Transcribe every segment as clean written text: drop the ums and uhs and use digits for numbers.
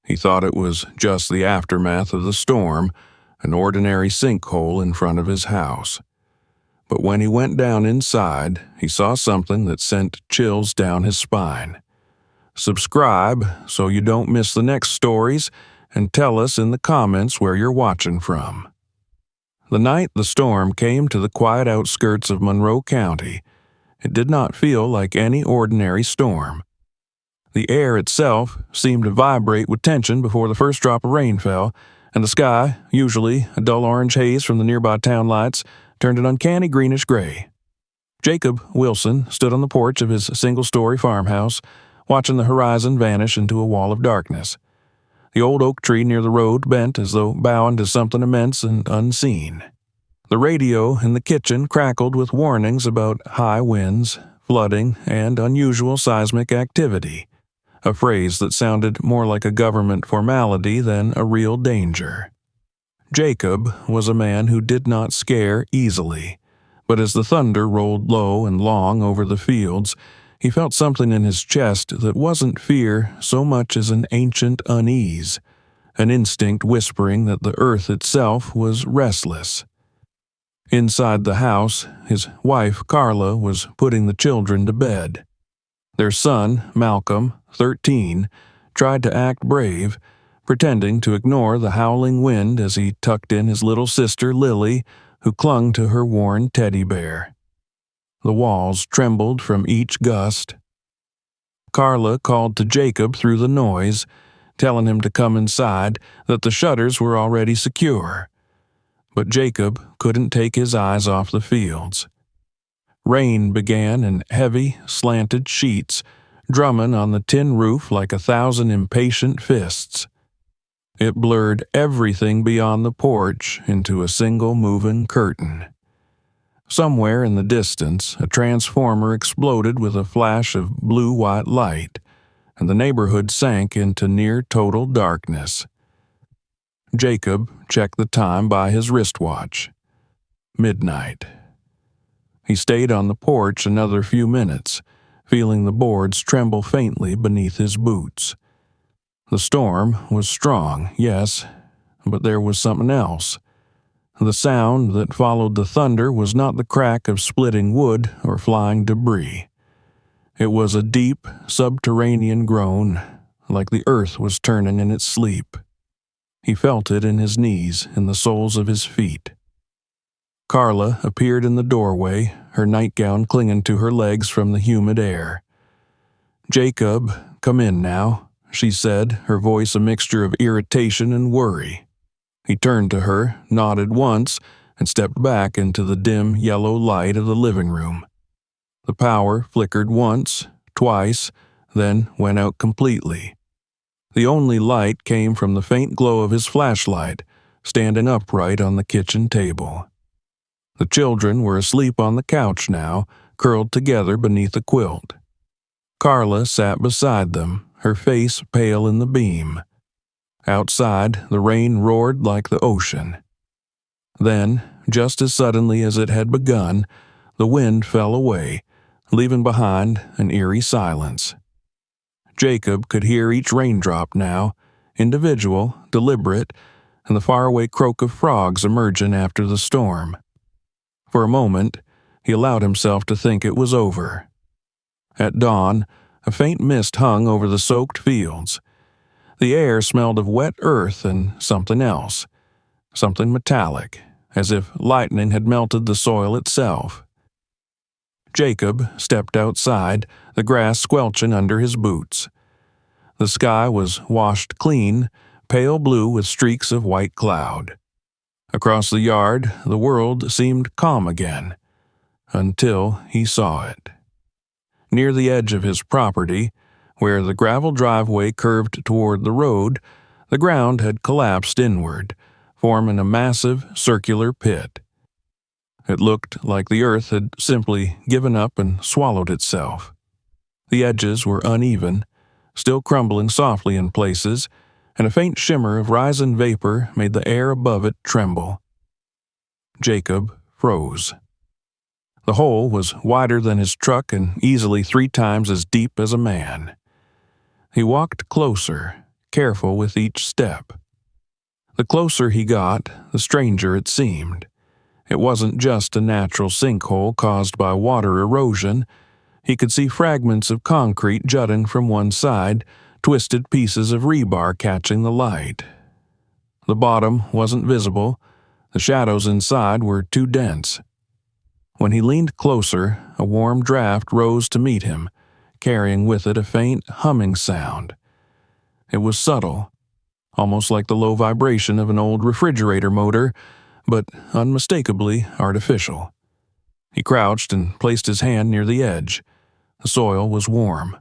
He thought it was just the aftermath of the storm, an ordinary sinkhole in front of his house. But when he went down inside, he saw something that sent chills down his spine. Subscribe so you don't miss the next stories, and tell us in the comments where you're watching from. The night the storm came to the quiet outskirts of Monroe County, it did not feel like any ordinary storm. The air itself seemed to vibrate with tension before the first drop of rain fell, and the sky, usually a dull orange haze from the nearby town lights, turned an uncanny greenish gray. Jacob Wilson stood on the porch of his single-story farmhouse, watching the horizon vanish into a wall of darkness. The old oak tree near the road bent as though bowing to something immense and unseen. The radio in the kitchen crackled with warnings about high winds, flooding, and unusual seismic activity, a phrase that sounded more like a government formality than a real danger. Jacob was a man who did not scare easily, but as the thunder rolled low and long over the fields, he felt something in his chest that wasn't fear so much as an ancient unease, an instinct whispering that the earth itself was restless. Inside the house, his wife Carla was putting the children to bed. Their son, Malcolm, 13, tried to act brave, pretending to ignore the howling wind as he tucked in his little sister Lily, who clung to her worn teddy bear. The walls trembled from each gust. Carla called to Jacob through the noise, telling him to come inside, that the shutters were already secure. But Jacob couldn't take his eyes off the fields. Rain began in heavy, slanted sheets, drumming on the tin roof like 1,000 impatient fists. It blurred everything beyond the porch into a single moving curtain. Somewhere in the distance, a transformer exploded with a flash of blue-white light, and the neighborhood sank into near-total darkness. Jacob checked the time by his wristwatch. Midnight. He stayed on the porch another few minutes, feeling the boards tremble faintly beneath his boots. The storm was strong, yes, but there was something else. The sound that followed the thunder was not the crack of splitting wood or flying debris. It was a deep, subterranean groan, like the earth was turning in its sleep. He felt it in his knees, in the soles of his feet. Carla appeared in the doorway, her nightgown clinging to her legs from the humid air. "Jacob, come in now," she said, her voice a mixture of irritation and worry. He turned to her, nodded once, and stepped back into the dim yellow light of the living room. The power flickered once, twice, then went out completely. The only light came from the faint glow of his flashlight, standing upright on the kitchen table. The children were asleep on the couch now, curled together beneath a quilt. Carla sat beside them, her face pale in the beam. Outside, the rain roared like the ocean. Then, just as suddenly as it had begun, the wind fell away, leaving behind an eerie silence. Jacob could hear each raindrop now, individual, deliberate, and the faraway croak of frogs emerging after the storm. For a moment, he allowed himself to think it was over. At dawn, a faint mist hung over the soaked fields. The air smelled of wet earth and something else, something metallic, as if lightning had melted the soil itself. Jacob stepped outside, the grass squelching under his boots. The sky was washed clean, pale blue with streaks of white cloud. Across the yard, the world seemed calm again, until he saw it. Near the edge of his property, where the gravel driveway curved toward the road, the ground had collapsed inward, forming a massive circular pit. It looked like the earth had simply given up and swallowed itself. The edges were uneven, still crumbling softly in places, and a faint shimmer of rising vapor made the air above it tremble. Jacob froze. The hole was wider than his truck and easily 3 times as deep as a man. He walked closer, careful with each step. The closer he got, the stranger it seemed. It wasn't just a natural sinkhole caused by water erosion. He could see fragments of concrete jutting from one side, twisted pieces of rebar catching the light. The bottom wasn't visible. The shadows inside were too dense. When he leaned closer, a warm draft rose to meet him, carrying with it a faint humming sound. It was subtle, almost like the low vibration of an old refrigerator motor, but unmistakably artificial. He crouched and placed his hand near the edge. The soil was warm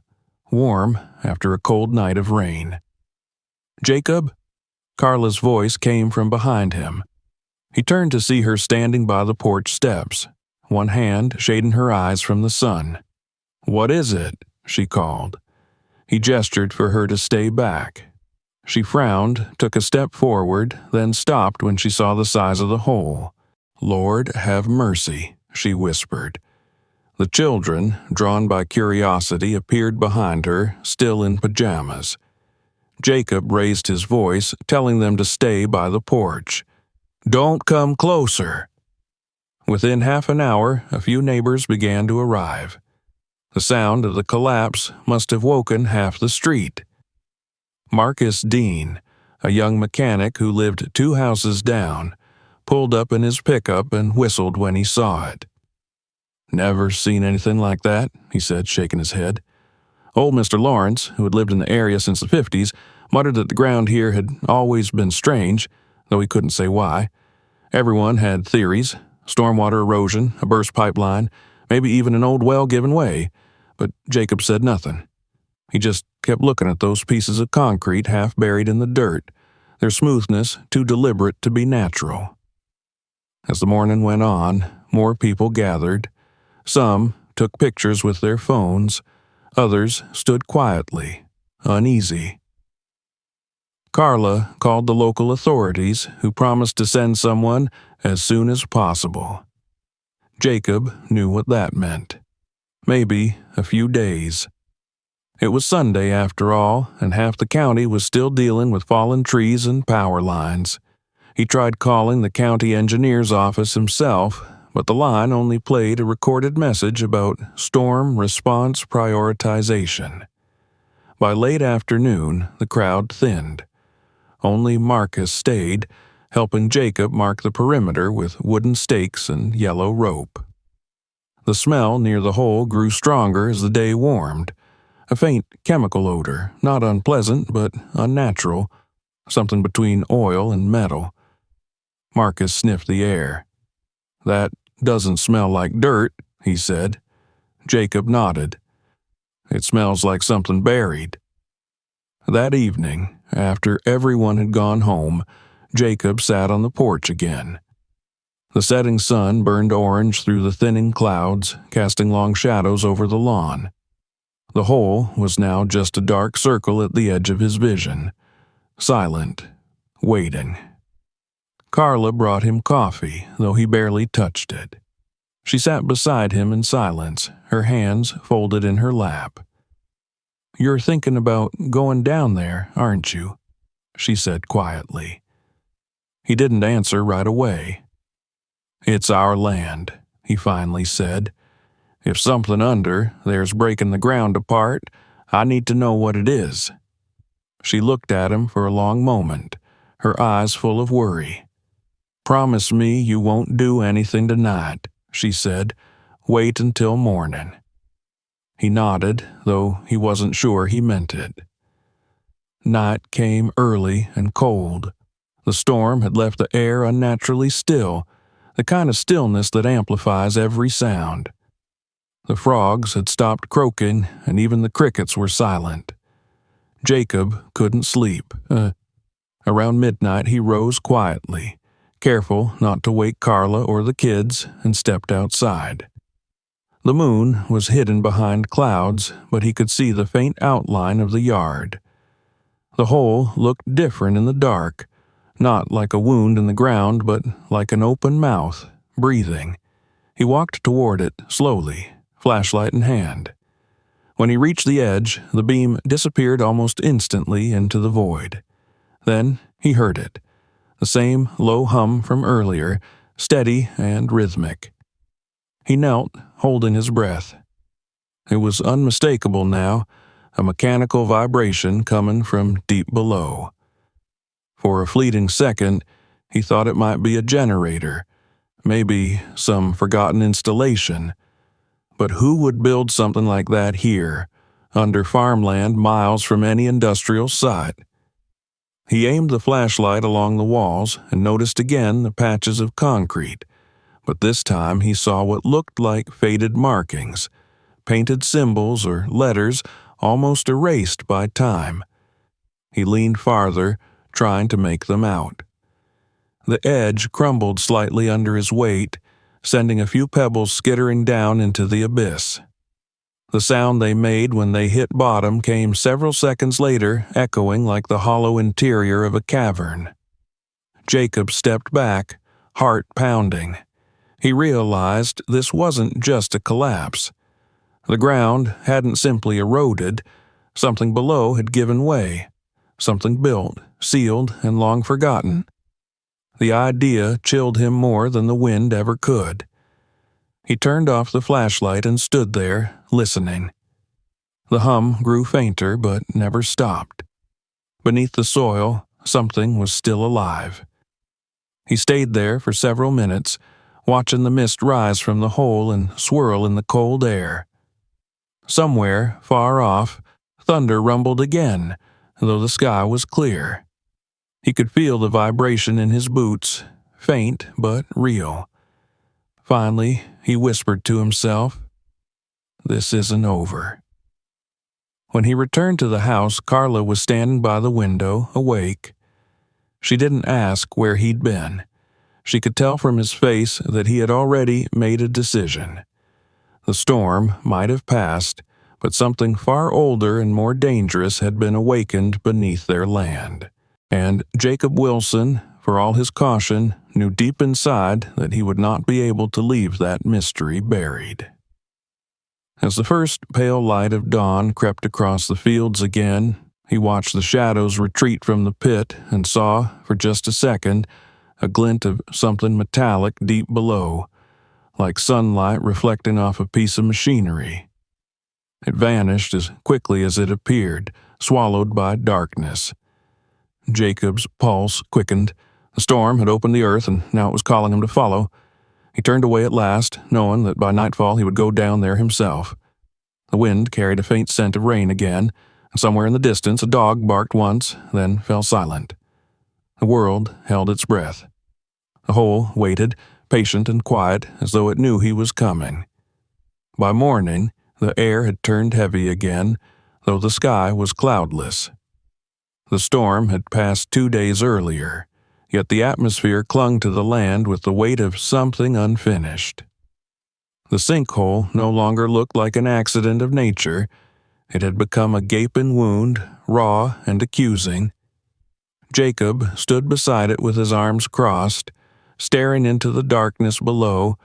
after a cold night of rain. "Jacob?" Carla's voice came from behind him. He turned to see her standing by the porch steps, one hand shading her eyes from the sun. "What is it?" she called. He gestured for her to stay back. She frowned, took a step forward, then stopped when she saw the size of the hole. "Lord, have mercy," she whispered. The children, drawn by curiosity, appeared behind her, still in pajamas. Jacob raised his voice, telling them to stay by the porch. "Don't come closer." Within half an hour, a few neighbors began to arrive. The sound of the collapse must have woken half the street. Marcus Dean, a young mechanic who lived 2 houses down, pulled up in his pickup and whistled when he saw it. "Never seen anything like that," he said, shaking his head. Old Mr. Lawrence, who had lived in the area since the 50s, muttered that the ground here had always been strange, though he couldn't say why. Everyone had theories: stormwater erosion, a burst pipeline, maybe even an old well given way, but Jacob said nothing. He just kept looking at those pieces of concrete half buried in the dirt, their smoothness too deliberate to be natural. As the morning went on, more people gathered. Some took pictures with their phones. Others stood quietly, uneasy. Carla called the local authorities, who promised to send someone as soon as possible. Jacob knew what that meant. Maybe a few days. It was Sunday after all, and half the county was still dealing with fallen trees and power lines. He tried calling the county engineer's office himself, but the line only played a recorded message about storm response prioritization. By late afternoon, the crowd thinned. Only Marcus stayed, helping Jacob mark the perimeter with wooden stakes and yellow rope. The smell near the hole grew stronger as the day warmed. A faint chemical odor, not unpleasant but unnatural, something between oil and metal. Marcus sniffed the air. "That doesn't smell like dirt," he said. Jacob nodded. "It smells like something buried." That evening, after everyone had gone home, Jacob sat on the porch again. The setting sun burned orange through the thinning clouds, casting long shadows over the lawn. The hole was now just a dark circle at the edge of his vision, silent, waiting. Carla brought him coffee, though he barely touched it. She sat beside him in silence, her hands folded in her lap. "You're thinking about going down there, aren't you?" she said quietly. He didn't answer right away. "It's our land," he finally said. "If something under there's breaking the ground apart, I need to know what it is." She looked at him for a long moment, her eyes full of worry. "Promise me you won't do anything tonight," she said. "Wait until morning." He nodded, though he wasn't sure he meant it. Night came early and cold. The storm had left the air unnaturally still, the kind of stillness that amplifies every sound. The frogs had stopped croaking, and even the crickets were silent. Jacob couldn't sleep. Around midnight he rose quietly, careful not to wake Carla or the kids, and stepped outside. The moon was hidden behind clouds, but he could see the faint outline of the yard. The hole looked different in the dark, not like a wound in the ground, but like an open mouth, breathing. He walked toward it slowly, flashlight in hand. When he reached the edge, the beam disappeared almost instantly into the void. Then he heard it, the same low hum from earlier, steady and rhythmic. He knelt, holding his breath. It was unmistakable now, a mechanical vibration coming from deep below. For a fleeting second, he thought it might be a generator, maybe some forgotten installation. But who would build something like that here, under farmland miles from any industrial site? He aimed the flashlight along the walls and noticed again the patches of concrete, but this time he saw what looked like faded markings, painted symbols or letters almost erased by time. He leaned farther, trying to make them out. The edge crumbled slightly under his weight, sending a few pebbles skittering down into the abyss. The sound they made when they hit bottom came several seconds later, echoing like the hollow interior of a cavern. Jacob stepped back, heart pounding. He realized this wasn't just a collapse. The ground hadn't simply eroded, something below had given way, something built, sealed, and long forgotten. The idea chilled him more than the wind ever could. He turned off the flashlight and stood there, listening. The hum grew fainter but never stopped. Beneath the soil, something was still alive. He stayed there for several minutes, watching the mist rise from the hole and swirl in the cold air. Somewhere, far off, thunder rumbled again, though the sky was clear. He could feel the vibration in his boots, faint but real. Finally, he whispered to himself, "This isn't over." When he returned to the house, Carla was standing by the window, awake. She didn't ask where he'd been. She could tell from his face that he had already made a decision. The storm might have passed, but something far older and more dangerous had been awakened beneath their land. And Jacob Wilson, for all his caution, knew deep inside that he would not be able to leave that mystery buried. As the first pale light of dawn crept across the fields again, he watched the shadows retreat from the pit and saw, for just a second, a glint of something metallic deep below, like sunlight reflecting off a piece of machinery. It vanished as quickly as it appeared, swallowed by darkness. Jacob's pulse quickened. The storm had opened the earth, and now it was calling him to follow. He turned away at last, knowing that by nightfall he would go down there himself. The wind carried a faint scent of rain again, and somewhere in the distance a dog barked once, then fell silent. The world held its breath. The hole waited, patient and quiet, as though it knew he was coming. By morning, the air had turned heavy again, though the sky was cloudless. The storm had passed 2 days earlier, yet the atmosphere clung to the land with the weight of something unfinished. The sinkhole no longer looked like an accident of nature. It had become a gaping wound, raw and accusing. Jacob stood beside it with his arms crossed, staring into the darkness below,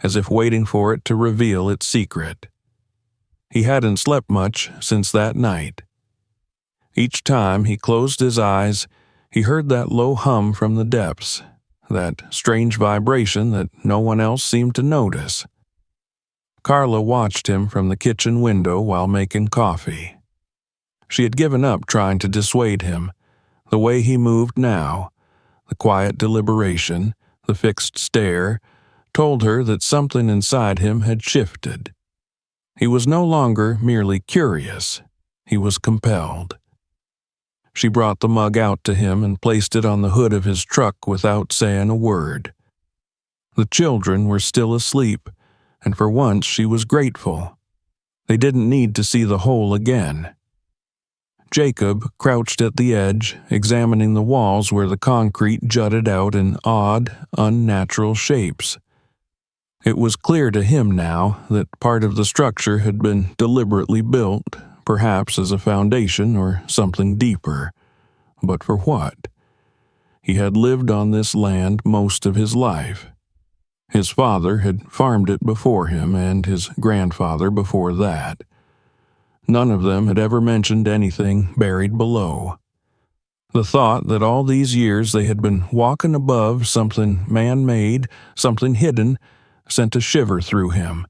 as if waiting for it to reveal its secret. He hadn't slept much since that night. Each time he closed his eyes, he heard that low hum from the depths, that strange vibration that no one else seemed to notice. Carla watched him from the kitchen window while making coffee. She had given up trying to dissuade him. The way he moved now, the quiet deliberation, the fixed stare, told her that something inside him had shifted. He was no longer merely curious. He was compelled. She brought the mug out to him and placed it on the hood of his truck without saying a word. The children were still asleep, and for once she was grateful. They didn't need to see the hole again. Jacob crouched at the edge, examining the walls where the concrete jutted out in odd, unnatural shapes. It was clear to him now that part of the structure had been deliberately built, perhaps as a foundation or something deeper. But for what? He had lived on this land most of his life. His father had farmed it before him, and his grandfather before that. None of them had ever mentioned anything buried below. The thought that all these years they had been walking above something man-made, something hidden, sent a shiver through him.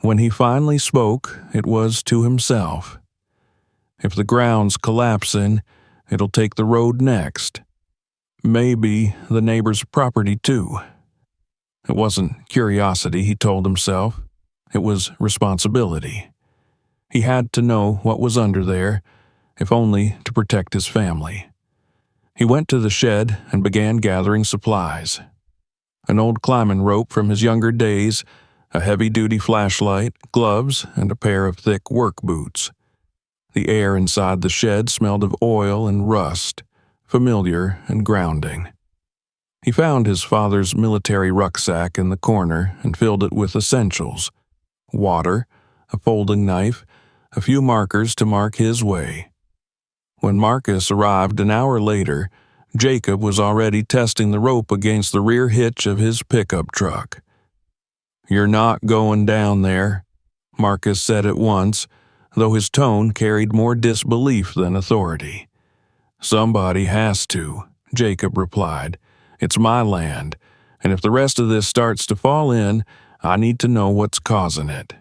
When he finally spoke, it was to himself. If the ground's collapsing, it'll take the road next. Maybe the neighbor's property too. It wasn't curiosity, he told himself. It was responsibility. He had to know what was under there, if only to protect his family. He went to the shed and began gathering supplies. An old climbing rope from his younger days, a heavy-duty flashlight, gloves, and a pair of thick work boots. The air inside the shed smelled of oil and rust, familiar and grounding. He found his father's military rucksack in the corner and filled it with essentials: water, a folding knife, a few markers to mark his way. When Marcus arrived an hour later, Jacob was already testing the rope against the rear hitch of his pickup truck. "You're not going down there," Marcus said at once, though his tone carried more disbelief than authority. "Somebody has to," Jacob replied. "It's my land, and if the rest of this starts to fall in, I need to know what's causing it."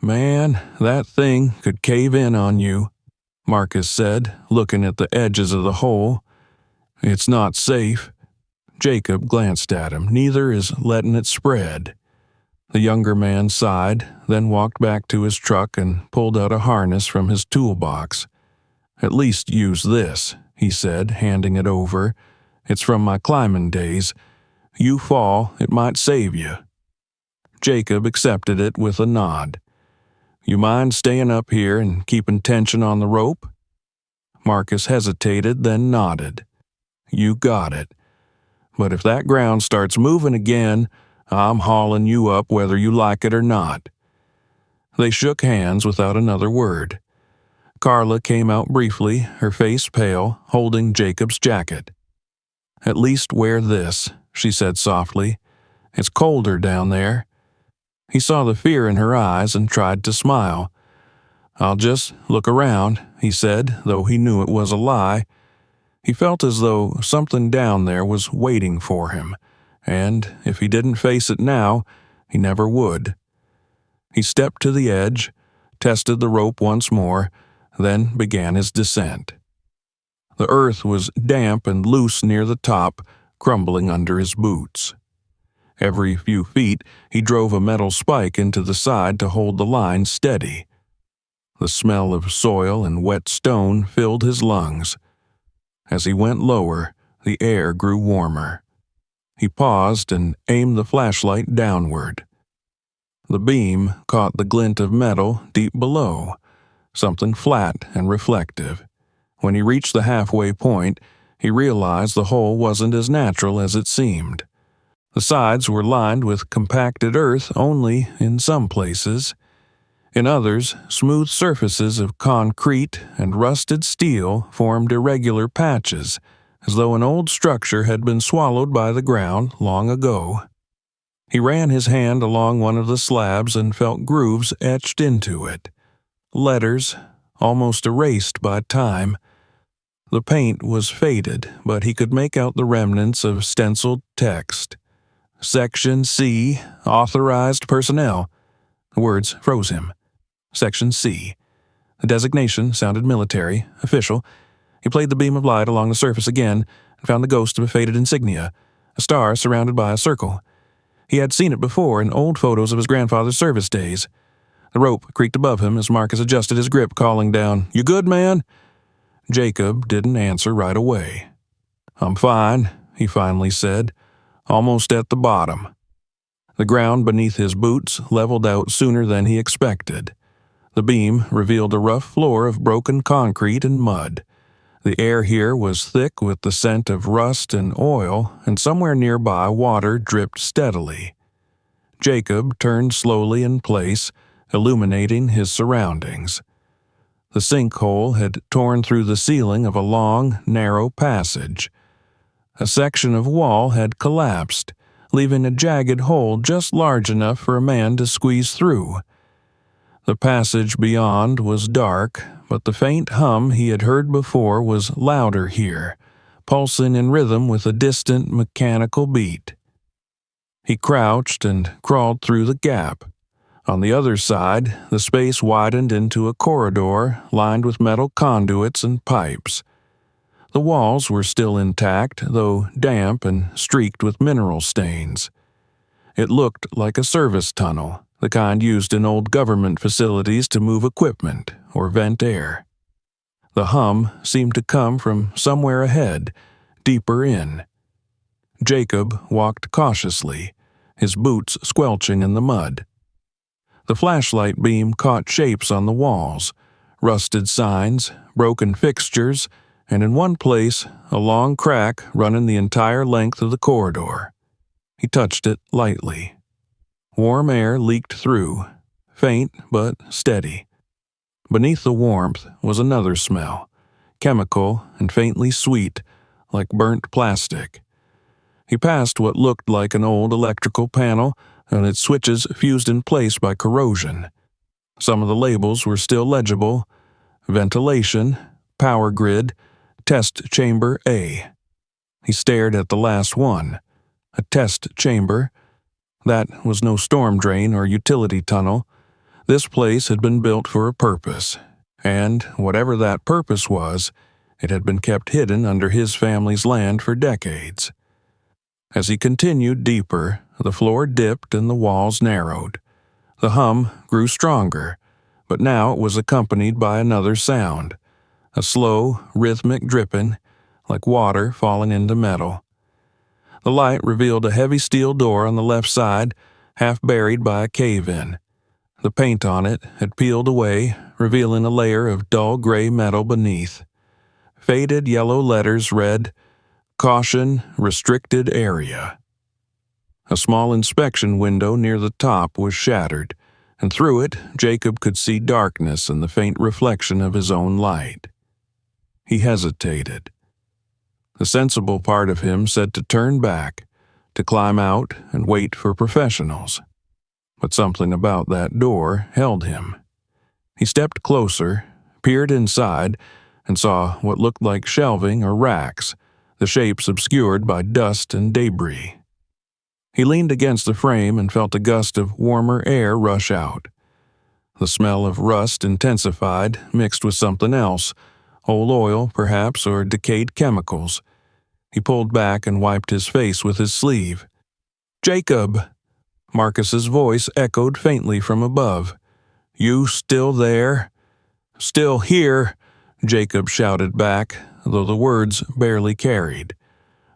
"Man, that thing could cave in on you," Marcus said, looking at the edges of the hole. "It's not safe." Jacob glanced at him. "Neither is letting it spread." The younger man sighed, then walked back to his truck and pulled out a harness from his toolbox. "At least use this," he said, handing it over. "It's from my climbing days. You fall, it might save you." Jacob accepted it with a nod. "You mind staying up here and keeping tension on the rope?" Marcus hesitated, then nodded. "You got it. But if that ground starts moving again, I'm hauling you up whether you like it or not." They shook hands without another word. Carla came out briefly, her face pale, holding Jacob's jacket. "At least wear this," she said softly. "It's colder down there." He saw the fear in her eyes and tried to smile. "I'll just look around," he said, though he knew it was a lie. He felt as though something down there was waiting for him, and if he didn't face it now, he never would. He stepped to the edge, tested the rope once more, then began his descent. The earth was damp and loose near the top, crumbling under his boots. Every few feet, he drove a metal spike into the side to hold the line steady. The smell of soil and wet stone filled his lungs. As he went lower, the air grew warmer. He paused and aimed the flashlight downward. The beam caught the glint of metal deep below, something flat and reflective. When he reached the halfway point, he realized the hole wasn't as natural as it seemed. The sides were lined with compacted earth only in some places. In others, smooth surfaces of concrete and rusted steel formed irregular patches, as though an old structure had been swallowed by the ground long ago. He ran his hand along one of the slabs and felt grooves etched into it. Letters, almost erased by time. The paint was faded, but he could make out the remnants of stenciled text. "Section C, authorized personnel." The words froze him. Section C. The designation sounded military, official. He played the beam of light along the surface again and found the ghost of a faded insignia, a star surrounded by a circle. He had seen it before in old photos of his grandfather's service days. The rope creaked above him as Marcus adjusted his grip, calling down, "You good, man?" Jacob didn't answer right away. "I'm fine," he finally said. "Almost at the bottom." The ground beneath his boots leveled out sooner than he expected. The beam revealed a rough floor of broken concrete and mud. The air here was thick with the scent of rust and oil, and somewhere nearby water dripped steadily. Jacob turned slowly in place, illuminating his surroundings. The sinkhole had torn through the ceiling of a long, narrow passage. A section of wall had collapsed, leaving a jagged hole just large enough for a man to squeeze through. The passage beyond was dark, but the faint hum he had heard before was louder here, pulsing in rhythm with a distant mechanical beat. He crouched and crawled through the gap. On the other side, the space widened into a corridor lined with metal conduits and pipes. The walls were still intact, though damp and streaked with mineral stains. It looked like a service tunnel, the kind used in old government facilities to move equipment or vent air. The hum seemed to come from somewhere ahead, deeper in. Jacob walked cautiously, his boots squelching in the mud. The flashlight beam caught shapes on the walls, rusted signs, broken fixtures, and in one place, a long crack running the entire length of the corridor. He touched it lightly. Warm air leaked through, faint but steady. Beneath the warmth was another smell, chemical and faintly sweet, like burnt plastic. He passed what looked like an old electrical panel, and its switches fused in place by corrosion. Some of the labels were still legible: ventilation, power grid, test chamber A. He stared at the last one, a test chamber. That was no storm drain or utility tunnel. This place had been built for a purpose, and whatever that purpose was, it had been kept hidden under his family's land for decades. As he continued deeper, the floor dipped and the walls narrowed. The hum grew stronger, but now it was accompanied by another sound, a slow, rhythmic dripping, like water falling into metal. The light revealed a heavy steel door on the left side, half buried by a cave-in. The paint on it had peeled away, revealing a layer of dull gray metal beneath. Faded yellow letters read, "Caution, restricted area." A small inspection window near the top was shattered, and through it Jacob could see darkness and the faint reflection of his own light. He hesitated. The sensible part of him said to turn back, to climb out and wait for professionals. But something about that door held him. He stepped closer, peered inside, and saw what looked like shelving or racks, the shapes obscured by dust and debris. He leaned against the frame and felt a gust of warmer air rush out. The smell of rust intensified, mixed with something else, old oil, perhaps, or decayed chemicals. He pulled back and wiped his face with his sleeve. "Jacob!" Marcus's voice echoed faintly from above. "You still there?" "Still here," Jacob shouted back, though the words barely carried.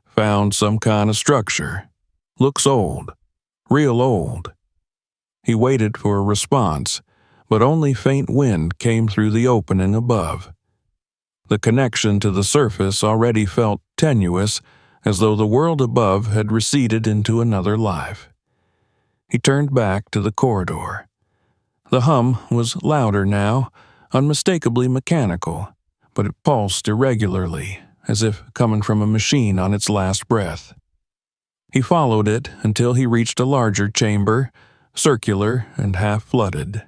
"Found some kind of structure. Looks old. Real old." He waited for a response, but only faint wind came through the opening above. The connection to the surface already felt tenuous, as though the world above had receded into another life. He turned back to the corridor. The hum was louder now, unmistakably mechanical, but it pulsed irregularly, as if coming from a machine on its last breath. He followed it until he reached a larger chamber, circular and half-flooded.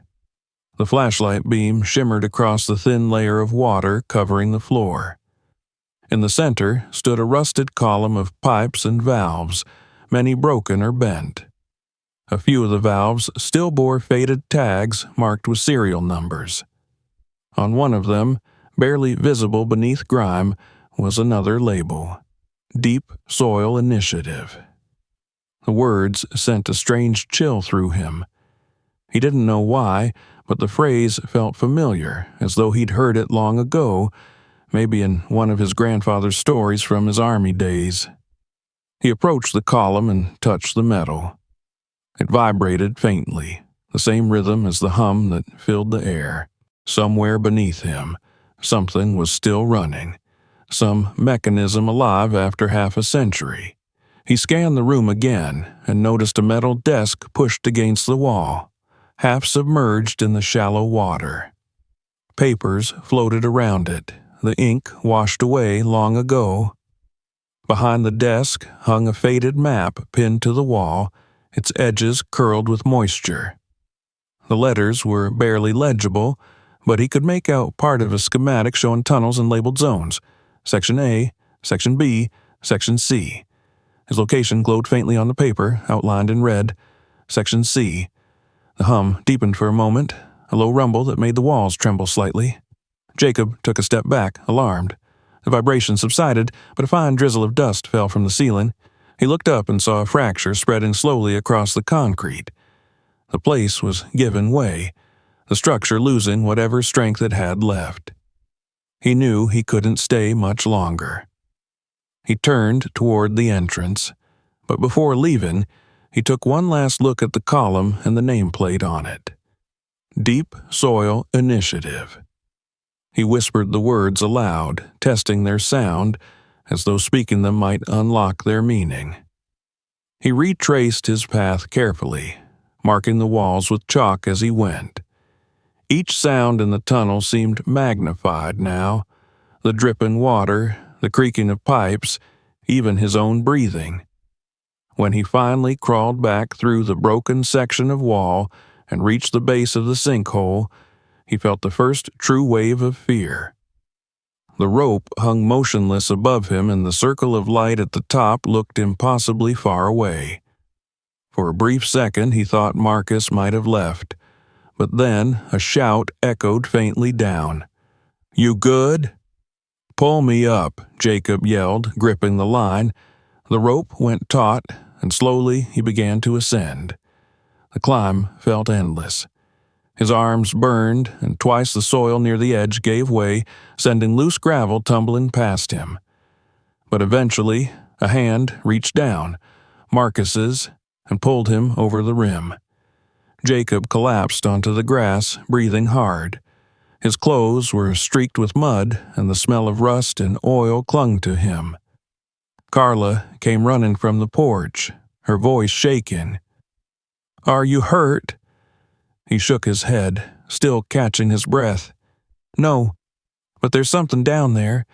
The flashlight beam shimmered across the thin layer of water covering the floor. In the center stood a rusted column of pipes and valves, many broken or bent. A few of the valves still bore faded tags marked with serial numbers. On one of them, barely visible beneath grime, was another label: Deep Soil Initiative. The words sent a strange chill through him. He didn't know why, but the phrase felt familiar, as though he'd heard it long ago, maybe in one of his grandfather's stories from his army days. He approached the column and touched the metal. It vibrated faintly, the same rhythm as the hum that filled the air. Somewhere beneath him, something was still running, some mechanism alive after half a century. He scanned the room again and noticed a metal desk pushed against the wall, half submerged in the shallow water. Papers floated around it, the ink washed away long ago. Behind the desk hung a faded map pinned to the wall, its edges curled with moisture. The letters were barely legible, but he could make out part of a schematic showing tunnels and labeled zones. Section A, Section B, Section C. His location glowed faintly on the paper, outlined in red. Section C. The hum deepened for a moment, a low rumble that made the walls tremble slightly. Jacob took a step back, alarmed. The vibration subsided, but a fine drizzle of dust fell from the ceiling. He looked up and saw a fracture spreading slowly across the concrete. The place was giving way, the structure losing whatever strength it had left. He knew he couldn't stay much longer. He turned toward the entrance, but before leaving, he took one last look at the column and the nameplate on it. Deep Soil Initiative. He whispered the words aloud, testing their sound, as though speaking them might unlock their meaning. He retraced his path carefully, marking the walls with chalk as he went. Each sound in the tunnel seemed magnified now, the dripping water, the creaking of pipes, even his own breathing. When he finally crawled back through the broken section of wall and reached the base of the sinkhole, he felt the first true wave of fear. The rope hung motionless above him, and the circle of light at the top looked impossibly far away. For a brief second he thought Marcus might have left, but then a shout echoed faintly down. "You good?" "Pull me up," Jacob yelled, gripping the line. The rope went taut, and slowly he began to ascend. The climb felt endless. His arms burned, and twice the soil near the edge gave way, sending loose gravel tumbling past him. But eventually, a hand reached down, Marcus's, and pulled him over the rim. Jacob collapsed onto the grass, breathing hard. His clothes were streaked with mud, and the smell of rust and oil clung to him. Carla came running from the porch, her voice shaking. "Are you hurt?" He shook his head, still catching his breath. "No, but there's something down there.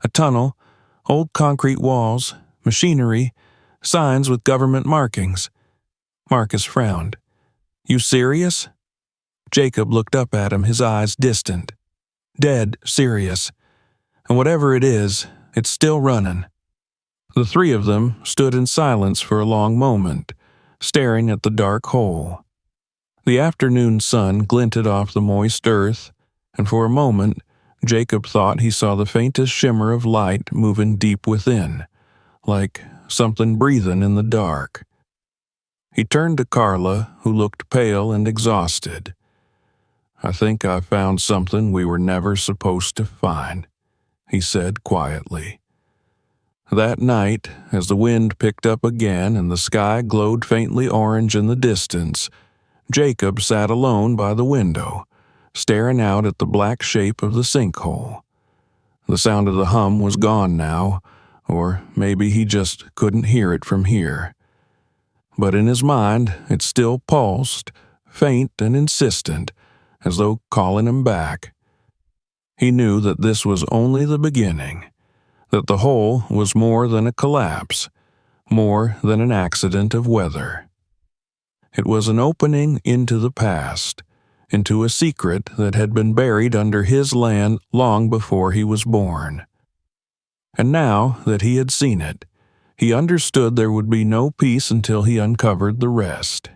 A tunnel, old concrete walls, machinery, signs with government markings." Marcus frowned. "You serious?" Jacob looked up at him, his eyes distant. "Dead serious. And whatever it is, it's still running." The three of them stood in silence for a long moment, staring at the dark hole. The afternoon sun glinted off the moist earth, and for a moment Jacob thought he saw the faintest shimmer of light moving deep within, like something breathing in the dark. He turned to Carla, who looked pale and exhausted. "I think I found something we were never supposed to find," he said quietly. That night, as the wind picked up again and the sky glowed faintly orange in the distance, Jacob sat alone by the window, staring out at the black shape of the sinkhole. The sound of the hum was gone now, or maybe he just couldn't hear it from here. But in his mind it still pulsed, faint and insistent, as though calling him back. He knew that this was only the beginning, that the hole was more than a collapse, more than an accident of weather. It was an opening into the past, into a secret that had been buried under his land long before he was born. And now that he had seen it, he understood there would be no peace until he uncovered the rest.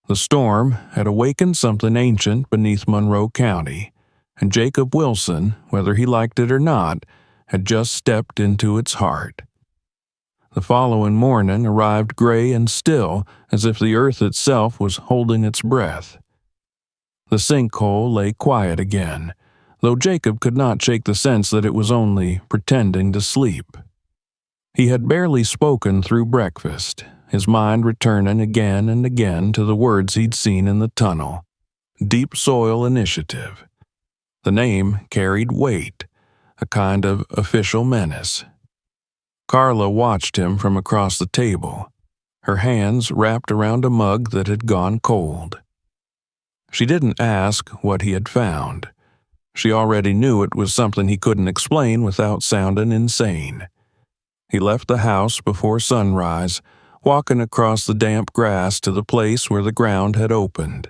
The storm had awakened something ancient beneath Monroe County, and Jacob Wilson, whether he liked it or not, had just stepped into its heart. The following morning arrived gray and still, as if the earth itself was holding its breath. The sinkhole lay quiet again, though Jacob could not shake the sense that it was only pretending to sleep. He had barely spoken through breakfast, his mind returning again and again to the words he'd seen in the tunnel. Deep Soil Initiative. The name carried weight, a kind of official menace. Carla watched him from across the table, her hands wrapped around a mug that had gone cold. She didn't ask what he had found. She already knew it was something he couldn't explain without sounding insane. He left the house before sunrise, walking across the damp grass to the place where the ground had opened.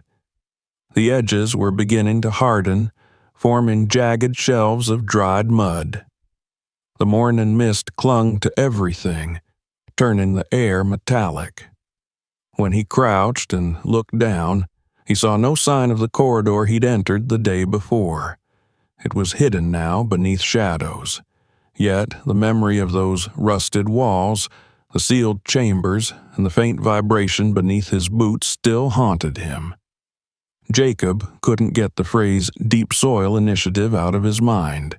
The edges were beginning to harden, forming jagged shelves of dried mud. The morning mist clung to everything, turning the air metallic. When he crouched and looked down, he saw no sign of the corridor he'd entered the day before. It was hidden now beneath shadows. Yet the memory of those rusted walls, the sealed chambers, and the faint vibration beneath his boots still haunted him. Jacob couldn't get the phrase Deep Soil Initiative out of his mind.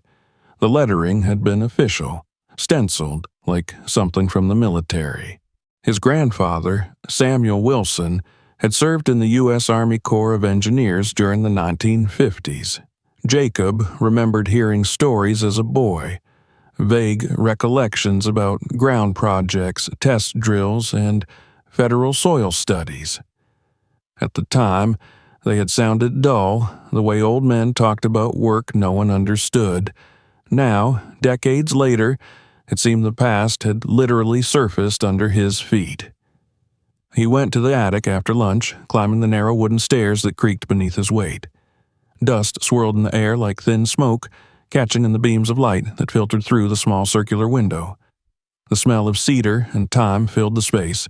The lettering had been official, stenciled like something from the military. His grandfather, Samuel Wilson, had served in the U.S. Army Corps of Engineers during the 1950s. Jacob remembered hearing stories as a boy, vague recollections about ground projects, test drills, and federal soil studies. At the time, they had sounded dull, the way old men talked about work no one understood. Now, decades later, it seemed the past had literally surfaced under his feet. He went to the attic after lunch, climbing the narrow wooden stairs that creaked beneath his weight. Dust swirled in the air like thin smoke, catching in the beams of light that filtered through the small circular window. The smell of cedar and thyme filled the space.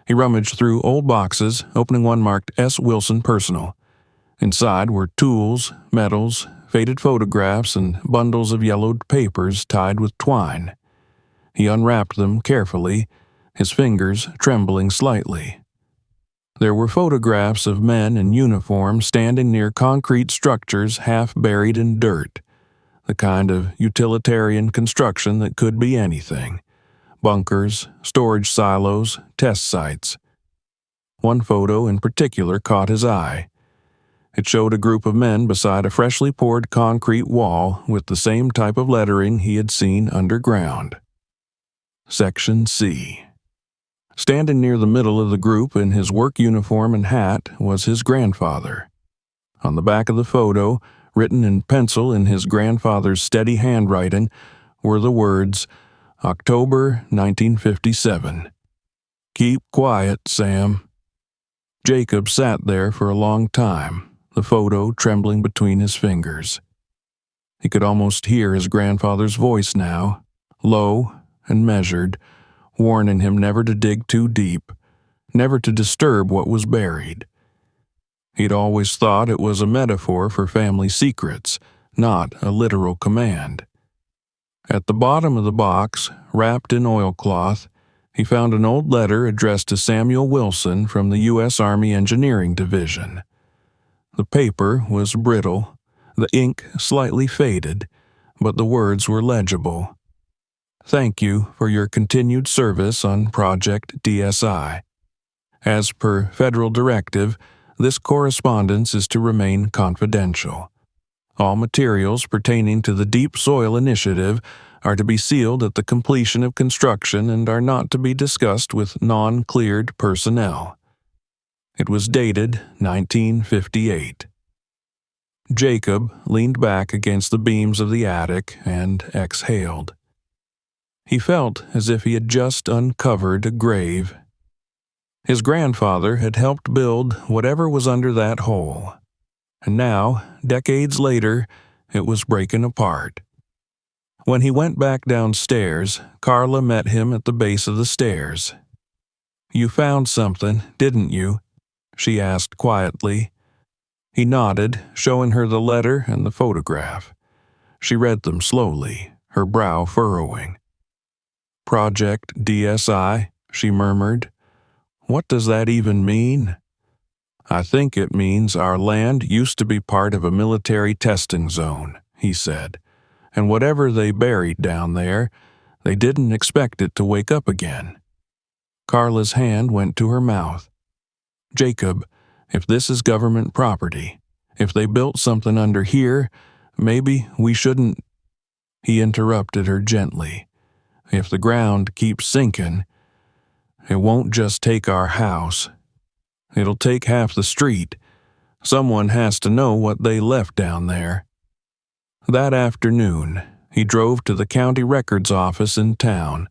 He rummaged through old boxes, opening one marked S. Wilson Personal. Inside were tools, medals, faded photographs, and bundles of yellowed papers tied with twine. He unwrapped them carefully, his fingers trembling slightly. There were photographs of men in uniform standing near concrete structures half buried in dirt, the kind of utilitarian construction that could be anything: bunkers, storage silos, test sites. One photo in particular caught his eye. It showed a group of men beside a freshly poured concrete wall with the same type of lettering he had seen underground. Section C. Standing near the middle of the group in his work uniform and hat was his grandfather. On the back of the photo, written in pencil in his grandfather's steady handwriting, were the words, October 1957. "Keep quiet, Sam." Jacob sat there for a long time, the photo trembling between his fingers. He could almost hear his grandfather's voice now, low and measured, warning him never to dig too deep, never to disturb what was buried. He'd always thought it was a metaphor for family secrets, not a literal command. At the bottom of the box, wrapped in oilcloth, he found an old letter addressed to Samuel Wilson from the U.S. Army Engineering Division. The paper was brittle, the ink slightly faded, but the words were legible. "Thank you for your continued service on Project DSI. As per federal directive, this correspondence is to remain confidential. All materials pertaining to the Deep Soil Initiative are to be sealed at the completion of construction and are not to be discussed with non-cleared personnel." It was dated 1958. Jacob leaned back against the beams of the attic and exhaled. He felt as if he had just uncovered a grave. His grandfather had helped build whatever was under that hole, and now, decades later, it was breaking apart. When he went back downstairs, Carla met him at the base of the stairs. "You found something, didn't you?" she asked quietly. He nodded, showing her the letter and the photograph. She read them slowly, her brow furrowing. "Project DSI," she murmured. "What does that even mean?" "I think it means our land used to be part of a military testing zone," he said, "and whatever they buried down there, they didn't expect it to wake up again." Carla's hand went to her mouth. "Jacob, if this is government property, if they built something under here, maybe we shouldn't—" He interrupted her gently. "If the ground keeps sinking, it won't just take our house. It'll take half the street. Someone has to know what they left down there." That afternoon, he drove to the county records office in town,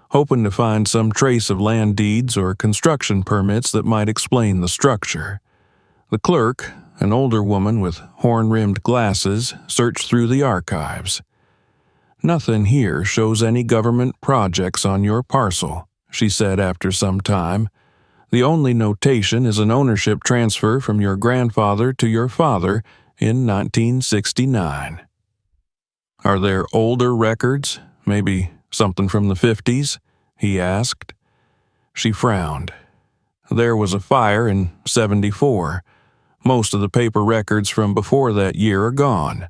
hoping to find some trace of land deeds or construction permits that might explain the structure. The clerk, An older woman with horn-rimmed glasses searched through the archives. "Nothing here shows any government projects on your parcel," she said after some time. "The only notation is an ownership transfer from your grandfather to your father in 1969. "Are there older records? Maybe something from the 50s? He asked. She frowned. "There was a fire in 74. Most of the paper records from before that year are gone."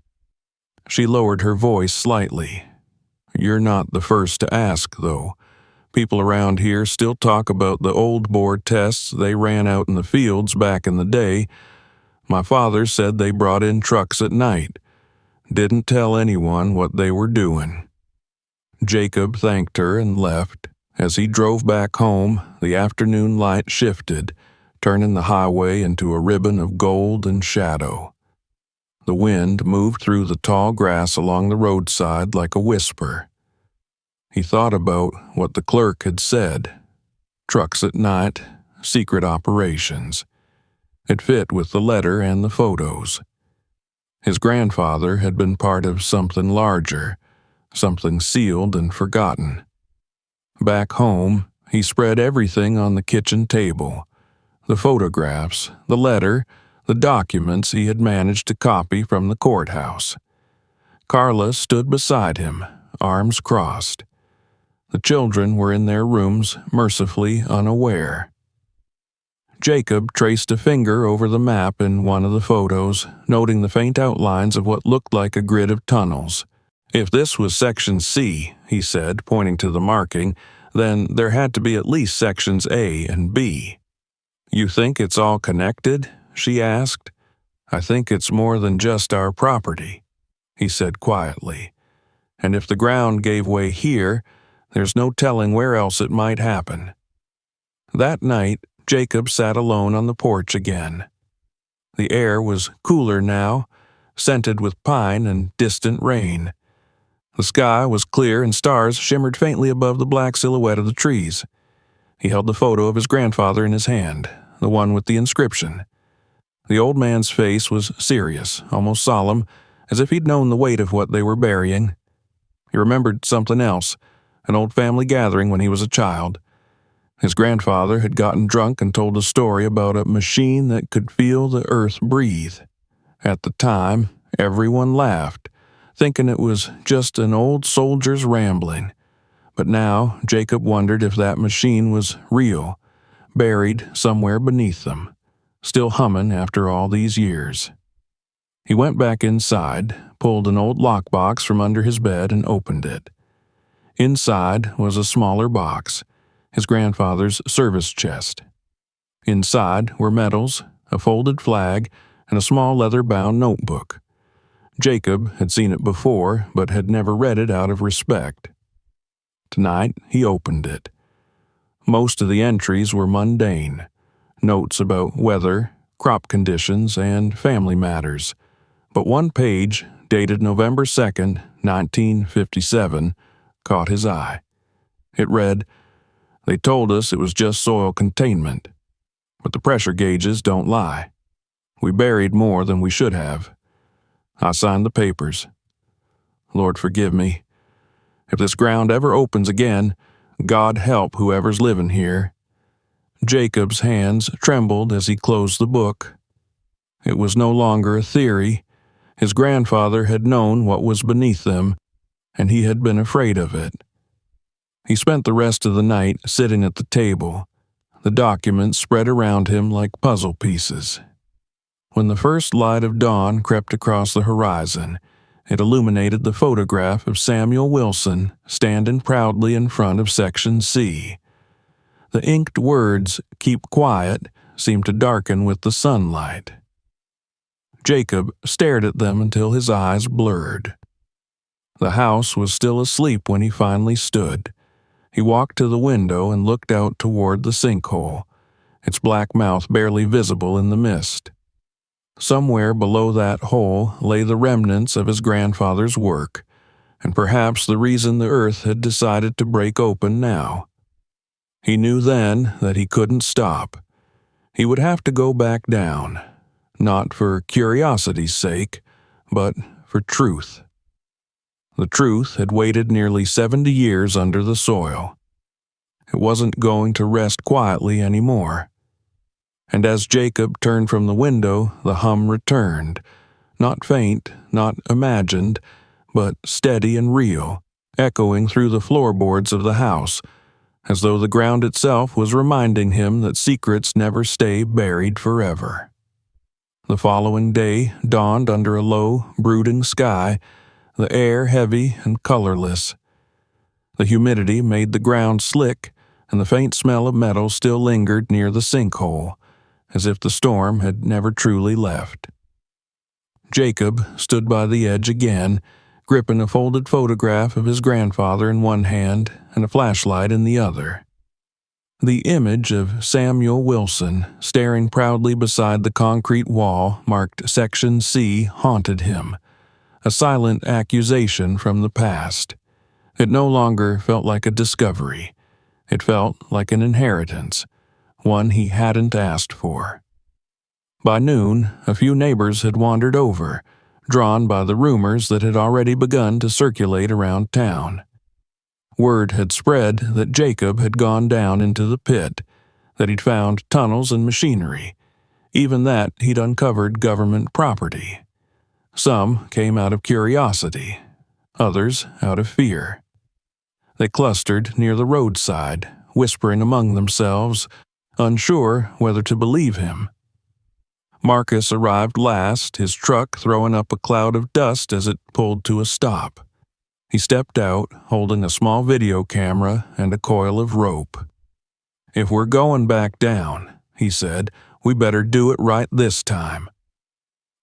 She lowered her voice slightly. "You're not the first to ask, though. People around here still talk about the old bore tests they ran out in the fields back in the day. My father said they brought in trucks at night. Didn't tell anyone what they were doing." Jacob thanked her and left. As he drove back home, the afternoon light shifted, turning the highway into a ribbon of gold and shadow. The wind moved through the tall grass along the roadside like a whisper. He thought about what the clerk had said. Trucks at night, secret operations. It fit with the letter and the photos. His grandfather had been part of something larger, something sealed and forgotten. Back home, he spread everything on the kitchen table. The photographs, the letter, the documents he had managed to copy from the courthouse. Carla stood beside him, arms crossed. The children were in their rooms, mercifully unaware. Jacob traced a finger over the map in one of the photos, noting the faint outlines of what looked like a grid of tunnels. "If this was Section C," he said, pointing to the marking, "then there had to be at least Sections A and B." "You think it's all connected?" she asked. "I think it's more than just our property," he said quietly. "And if the ground gave way here, there's no telling where else it might happen." That night, Jacob sat alone on the porch again. The air was cooler now, scented with pine and distant rain. The sky was clear and stars shimmered faintly above the black silhouette of the trees. He held the photo of his grandfather in his hand, the one with the inscription. The old man's face was serious, almost solemn, as if he'd known the weight of what they were burying. He remembered something else, an old family gathering when he was a child. His grandfather had gotten drunk and told a story about a machine that could feel the earth breathe. At the time, everyone laughed, thinking it was just an old soldier's rambling. But now Jacob wondered if that machine was real, buried somewhere beneath them, still humming after all these years. He went back inside, pulled an old lockbox from under his bed and opened it. Inside was a smaller box, his grandfather's service chest. Inside were medals, a folded flag, and a small leather-bound notebook. Jacob had seen it before, but had never read it out of respect. Tonight he opened it. Most of the entries were mundane, notes about weather, crop conditions, and family matters. But one page, dated November 2nd, 1957, caught his eye. It read, "They told us it was just soil containment, but the pressure gauges don't lie. We buried more than we should have. I signed the papers. Lord forgive me. If this ground ever opens again, God help whoever's living here." Jacob's hands trembled as he closed the book. It was no longer a theory. His grandfather had known what was beneath them, and he had been afraid of it. He spent the rest of the night sitting at the table, the documents spread around him like puzzle pieces. When the first light of dawn crept across the horizon, it illuminated the photograph of Samuel Wilson standing proudly in front of Section C. The inked words, "Keep quiet," seemed to darken with the sunlight. Jacob stared at them until his eyes blurred. The house was still asleep when he finally stood. He walked to the window and looked out toward the sinkhole, its black mouth barely visible in the mist. Somewhere below that hole lay the remnants of his grandfather's work, and perhaps the reason the earth had decided to break open now. He knew then that he couldn't stop. He would have to go back down. not for curiosity's sake, but for truth. The truth had waited nearly 70 years under the soil. It wasn't going to rest quietly anymore. And as Jacob turned from the window, the hum returned, not faint, not imagined, but steady and real, echoing through the floorboards of the house, as though the ground itself was reminding him that secrets never stay buried forever. The following day dawned under a low, brooding sky, the air heavy and colorless. The humidity made the ground slick, and the faint smell of metal still lingered near the sinkhole, as if the storm had never truly left. Jacob stood by the edge again, gripping a folded photograph of his grandfather in one hand and a flashlight in the other. The image of Samuel Wilson staring proudly beside the concrete wall marked Section C haunted him, a silent accusation from the past. It no longer felt like a discovery. It felt like an inheritance, one he hadn't asked for. By noon, a few neighbors had wandered over, drawn by the rumors that had already begun to circulate around town. Word had spread that Jacob had gone down into the pit, that he'd found tunnels and machinery, even that he'd uncovered government property. Some came out of curiosity, others out of fear. They clustered near the roadside, whispering among themselves, unsure whether to believe him. Marcus arrived last, his truck throwing up a cloud of dust as it pulled to a stop. He stepped out, holding a small video camera and a coil of rope. "If we're going back down," he said, "we better do it right this time."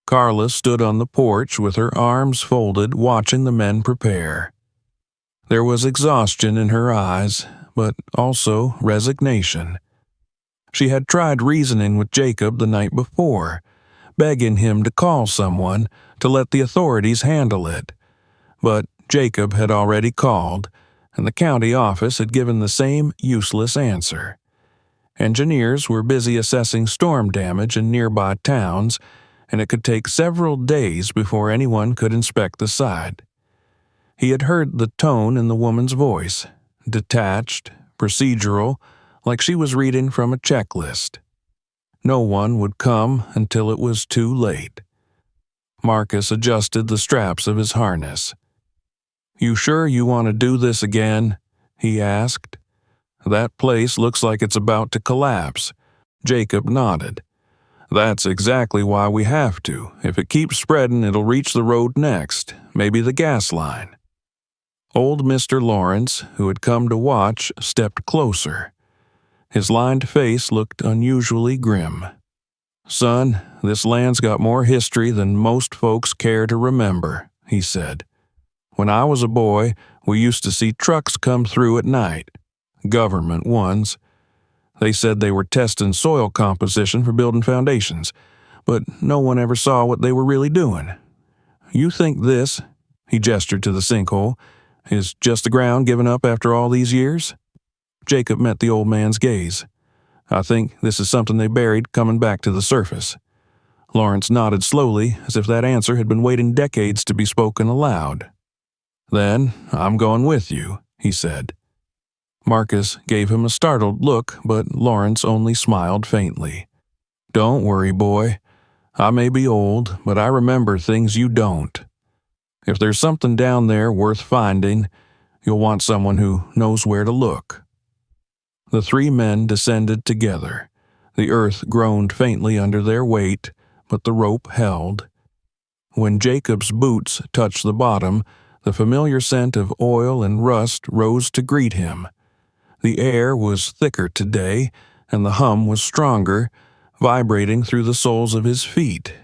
Carla stood on the porch with her arms folded, watching the men prepare. There was exhaustion in her eyes, but also resignation. She had tried reasoning with Jacob the night before, begging him to call someone, to let the authorities handle it. But Jacob had already called, and the county office had given the same useless answer. Engineers were busy assessing storm damage in nearby towns, and it could take several days before anyone could inspect the site. He had heard the tone in the woman's voice, detached, procedural, like she was reading from a checklist. No one would come until it was too late. Marcus adjusted the straps of his harness. "You sure you want to do this again?" he asked. "That place looks like it's about to collapse." Jacob nodded. "That's exactly why we have to. If it keeps spreading, it'll reach the road next, maybe the gas line." Old Mr. Lawrence, who had come to watch, stepped closer. His lined face looked unusually grim. "Son, this land's got more history than most folks care to remember," he said. "When I was a boy, we used to see trucks come through at night. Government ones. They said they were testing soil composition for building foundations, but no one ever saw what they were really doing. You think this," he gestured to the sinkhole, "is just the ground given up after all these years?" Jacob met the old man's gaze. "I think this is something they buried coming back to the surface." Lawrence nodded slowly, as if that answer had been waiting decades to be spoken aloud. "Then I'm going with you," he said. Marcus gave him a startled look, but Lawrence only smiled faintly. "Don't worry, boy. I may be old, but I remember things you don't. If there's something down there worth finding, you'll want someone who knows where to look." The three men descended together. The earth groaned faintly under their weight, but the rope held. When Jacob's boots touched the bottom, the familiar scent of oil and rust rose to greet him. The air was thicker today, and the hum was stronger, vibrating through the soles of his feet.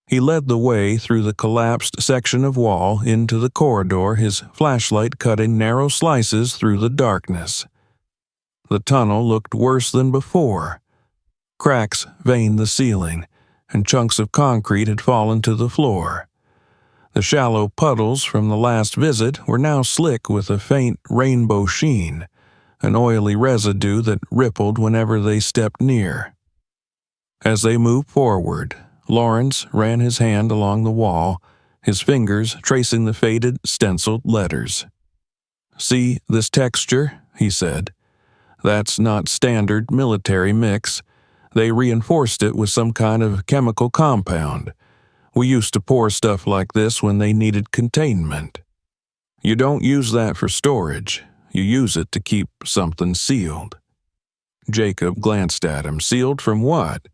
He led the way through the collapsed section of wall into the corridor, his flashlight cutting narrow slices through the darkness. The tunnel looked worse than before. Cracks veined the ceiling, and chunks of concrete had fallen to the floor. The shallow puddles from the last visit were now slick with a faint rainbow sheen, an oily residue that rippled whenever they stepped near. As they moved forward, Lawrence ran his hand along the wall, his fingers tracing the faded, stenciled letters. "See this texture?" he said. "That's not standard military mix. They reinforced it with some kind of chemical compound. We used to pour stuff like this when they needed containment. You don't use that for storage. You use it to keep something sealed." Jacob glanced at him. "Sealed from what?"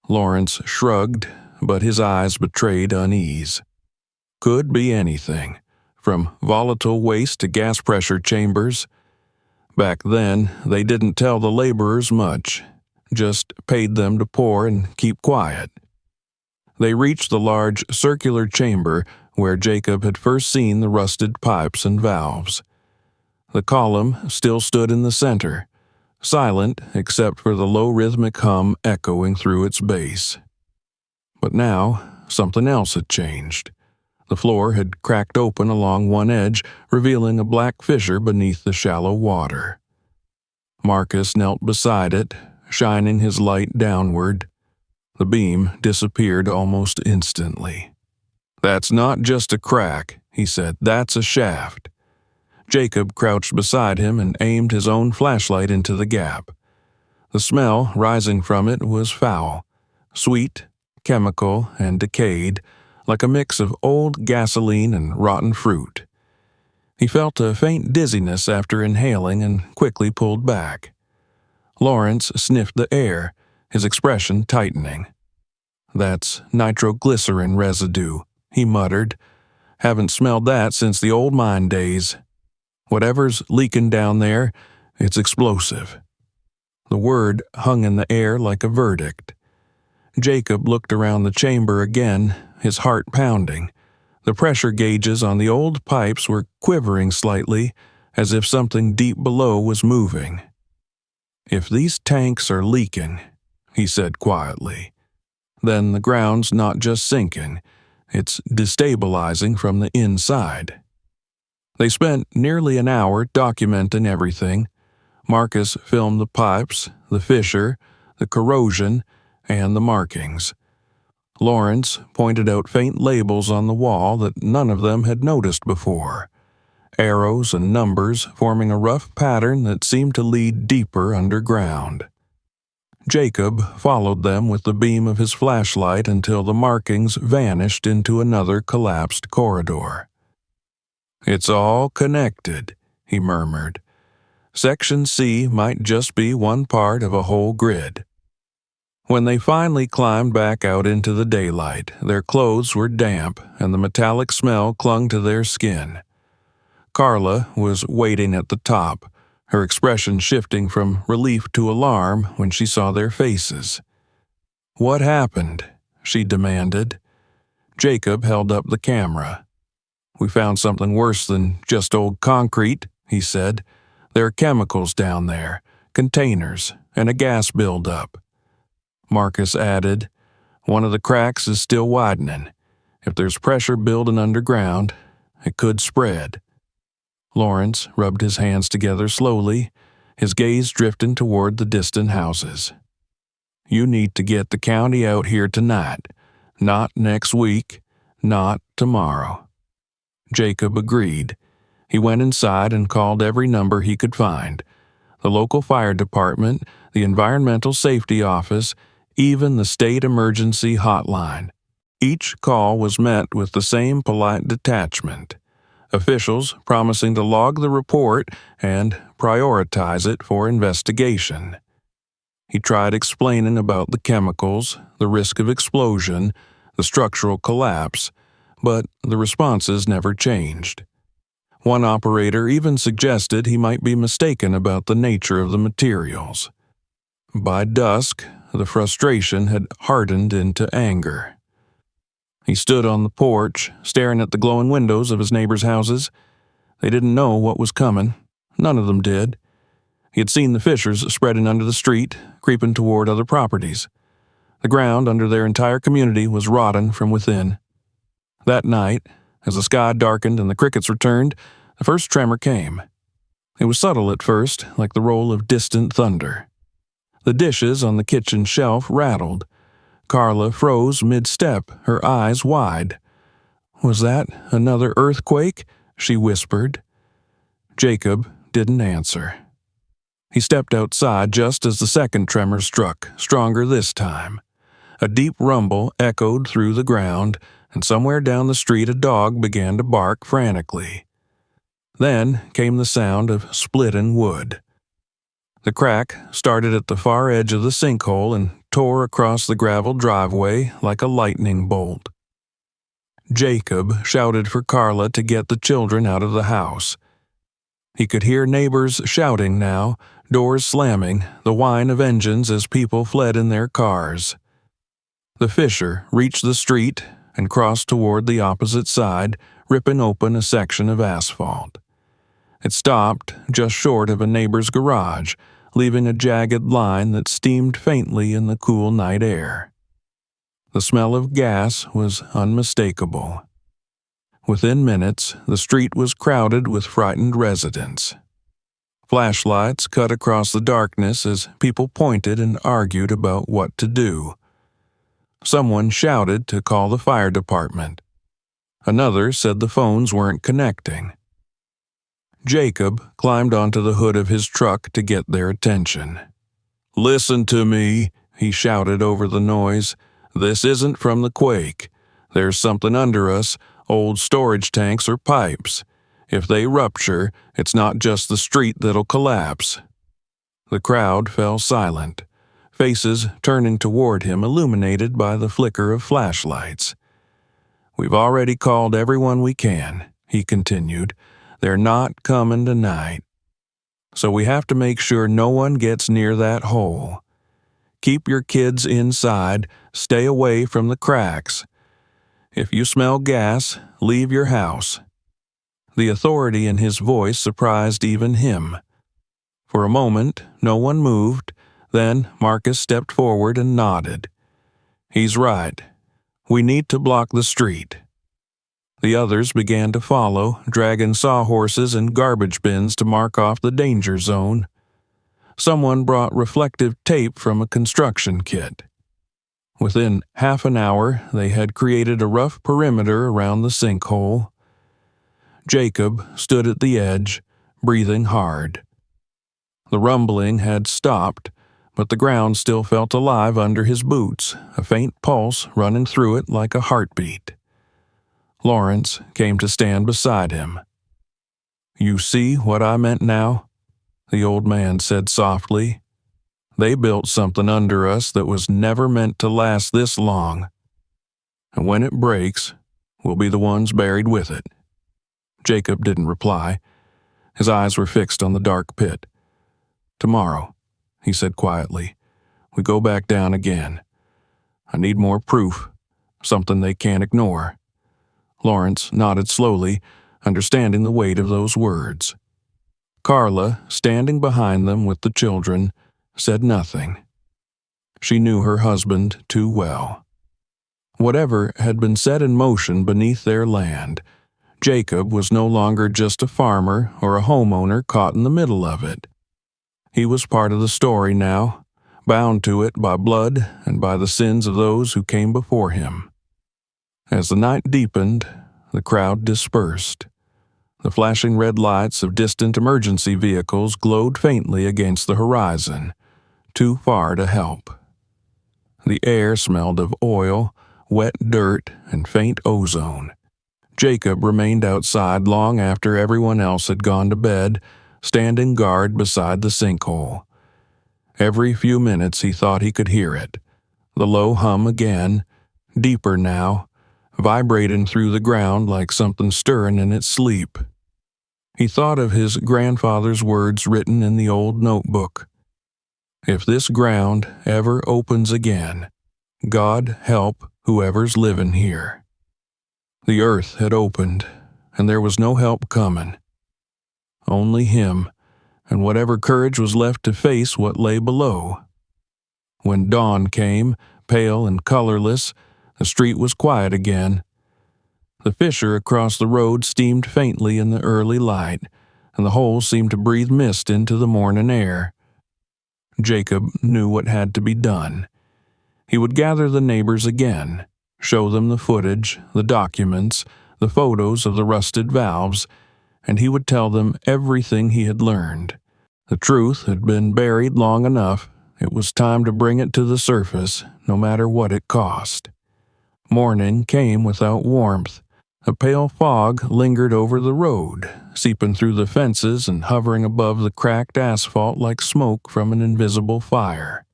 Lawrence shrugged, but his eyes betrayed unease. "Could be anything, from volatile waste to gas pressure chambers. Back then, they didn't tell the laborers much, just paid them to pour and keep quiet." They reached the large circular chamber where Jacob had first seen the rusted pipes and valves. The column still stood in the center, silent except for the low rhythmic hum echoing through its base. But now, something else had changed. The floor had cracked open along one edge, revealing a black fissure beneath the shallow water. Marcus knelt beside it, shining his light downward. The beam disappeared almost instantly. "That's not just a crack," he said. "That's a shaft." Jacob crouched beside him and aimed his own flashlight into the gap. The smell rising from it was foul, sweet, chemical, and decayed, like a mix of old gasoline and rotten fruit. He felt a faint dizziness after inhaling and quickly pulled back. Lawrence sniffed the air, his expression tightening. "That's nitroglycerin residue," he muttered. "Haven't smelled that since the old mine days. Whatever's leaking down there, it's explosive." The word hung in the air like a verdict. Jacob looked around the chamber again, his heart pounding. The pressure gauges on the old pipes were quivering slightly, as if something deep below was moving. "If these tanks are leaking," he said quietly, "then the ground's not just sinking, it's destabilizing from the inside." They spent nearly an hour documenting everything. Marcus filmed the pipes, the fissure, the corrosion, and the markings. Lawrence pointed out faint labels on the wall that none of them had noticed before. Arrows and numbers forming a rough pattern that seemed to lead deeper underground. Jacob followed them with the beam of his flashlight until the markings vanished into another collapsed corridor. "It's all connected," he murmured. "Section C might just be one part of a whole grid." When they finally climbed back out into the daylight, their clothes were damp and the metallic smell clung to their skin. Carla was waiting at the top, her expression shifting from relief to alarm when she saw their faces. "What happened?" she demanded. Jacob held up the camera. "We found something worse than just old concrete," he said. "There are chemicals down there, containers, and a gas buildup." Marcus added, "One of the cracks is still widening. If there's pressure building underground, it could spread." Lawrence rubbed his hands together slowly, his gaze drifting toward the distant houses. "You need to get the county out here tonight. Not next week, not tomorrow." Jacob agreed. He went inside and called every number he could find. The local fire department, the environmental safety office, even the state emergency hotline. Each call was met with the same polite detachment. Officials promising to log the report and prioritize it for investigation. He tried explaining about the chemicals, the risk of explosion, the structural collapse, but the responses never changed. One operator even suggested he might be mistaken about the nature of the materials. By dusk, the frustration had hardened into anger. He stood on the porch, staring at the glowing windows of his neighbors' houses. They didn't know what was coming. None of them did. He had seen the fissures spreading under the street, creeping toward other properties. The ground under their entire community was rotting from within. That night, as the sky darkened and the crickets returned, the first tremor came. It was subtle at first, like the roll of distant thunder. The dishes on the kitchen shelf rattled. Carla froze mid-step, her eyes wide. "Was that another earthquake?" she whispered. Jacob didn't answer. He stepped outside just as the second tremor struck, stronger this time. A deep rumble echoed through the ground, and somewhere down the street a dog began to bark frantically. Then came the sound of splitting wood. The crack started at the far edge of the sinkhole and tore across the gravel driveway like a lightning bolt. Jacob shouted for Carla to get the children out of the house. He could hear neighbors shouting now, doors slamming, the whine of engines as people fled in their cars. The Fisher reached the street and crossed toward the opposite side, ripping open a section of asphalt. It stopped just short of a neighbor's garage, leaving a jagged line that steamed faintly in the cool night air. The smell of gas was unmistakable. Within minutes, the street was crowded with frightened residents. Flashlights cut across the darkness as people pointed and argued about what to do. Someone shouted to call the fire department. Another said the phones weren't connecting. Jacob climbed onto the hood of his truck to get their attention. "Listen to me," he shouted over the noise. "This isn't from the quake. There's something under us, old storage tanks or pipes. If they rupture, it's not just the street that'll collapse." The crowd fell silent, faces turning toward him illuminated by the flicker of flashlights. "We've already called everyone we can," he continued. "They're not coming tonight. So we have to make sure no one gets near that hole. Keep your kids inside, stay away from the cracks. If you smell gas, leave your house." The authority in his voice surprised even him. For a moment, no one moved. Then Marcus stepped forward and nodded. "He's right. We need to block the street." The others began to follow, dragging sawhorses and garbage bins to mark off the danger zone. Someone brought reflective tape from a construction kit. Within half an hour, they had created a rough perimeter around the sinkhole. Jacob stood at the edge, breathing hard. The rumbling had stopped, but the ground still felt alive under his boots, a faint pulse running through it like a heartbeat. Lawrence came to stand beside him. "You see what I meant now?" the old man said softly. "They built something under us that was never meant to last this long. And when it breaks, we'll be the ones buried with it." Jacob didn't reply. His eyes were fixed on the dark pit. "Tomorrow," he said quietly, "we go back down again. I need more proof, something they can't ignore." Lawrence nodded slowly, understanding the weight of those words. Carla, standing behind them with the children, said nothing. She knew her husband too well. Whatever had been set in motion beneath their land, Jacob was no longer just a farmer or a homeowner caught in the middle of it. He was part of the story now, bound to it by blood and by the sins of those who came before him. As the night deepened, the crowd dispersed. The flashing red lights of distant emergency vehicles glowed faintly against the horizon, too far to help. The air smelled of oil, wet dirt, and faint ozone. Jacob remained outside long after everyone else had gone to bed, standing guard beside the sinkhole. Every few minutes he thought he could hear it, the low hum again, deeper now, vibrating through the ground like something stirring in its sleep. He thought of his grandfather's words written in the old notebook. "If this ground ever opens again, God help whoever's living here." The earth had opened, and there was no help coming. Only him, and whatever courage was left to face what lay below. When dawn came, pale and colorless, the street was quiet again. The Fisher across the road steamed faintly in the early light, and the hole seemed to breathe mist into the morning air. Jacob knew what had to be done. He would gather the neighbors again, show them the footage, the documents, the photos of the rusted valves, and he would tell them everything he had learned. The truth had been buried long enough. It was time to bring it to the surface, no matter what it cost. Morning came without warmth. A pale fog lingered over the road, seeping through the fences and hovering above the cracked asphalt like smoke from an invisible fire.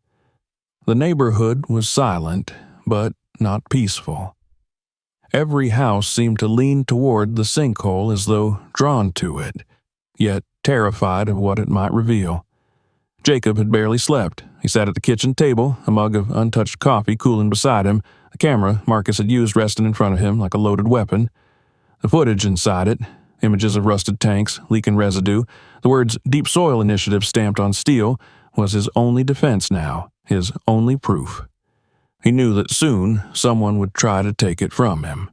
The neighborhood was silent, but not peaceful. Every house seemed to lean toward the sinkhole as though drawn to it, yet terrified of what it might reveal. Jacob had barely slept. He sat at the kitchen table, a mug of untouched coffee cooling beside him, the camera Marcus had used resting in front of him like a loaded weapon. The footage inside it, images of rusted tanks, leaking residue, the words Deep Soil Initiative stamped on steel, was his only defense now, his only proof. He knew that soon someone would try to take it from him.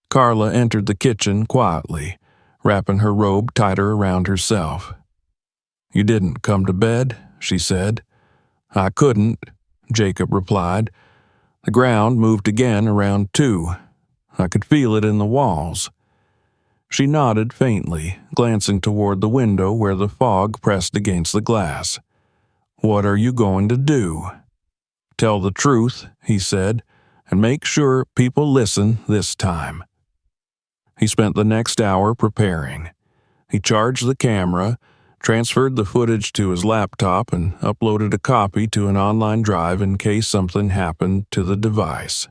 Carla entered the kitchen quietly, wrapping her robe tighter around herself. "You didn't come to bed?" she said. "I couldn't," Jacob replied. The ground moved again around 2. I could feel it in the walls. She nodded faintly, glancing toward the window where the fog pressed against the glass. "What are you going to do?" "Tell the truth," he said, "and make sure people listen this time." He spent the next hour preparing. He charged the camera, transferred the footage to his laptop, and uploaded a copy to an online drive in case something happened to the device.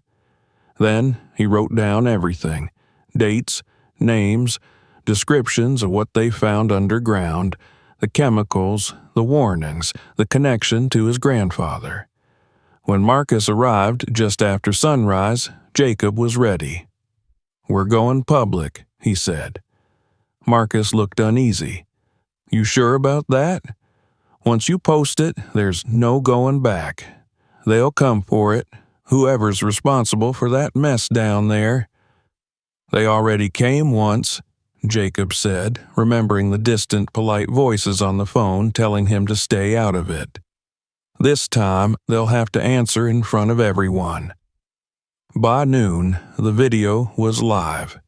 Then he wrote down everything: dates, names, descriptions of what they found underground, the chemicals, the warnings, the connection to his grandfather. When Marcus arrived just after sunrise, Jacob was ready. "We're going public," he said. Marcus looked uneasy. "You sure about that? Once you post it, there's no going back. They'll come for it, whoever's responsible for that mess down there." "They already came once," Jacob said, remembering the distant, polite voices on the phone telling him to stay out of it. "This time, they'll have to answer in front of everyone." By noon, the video was live.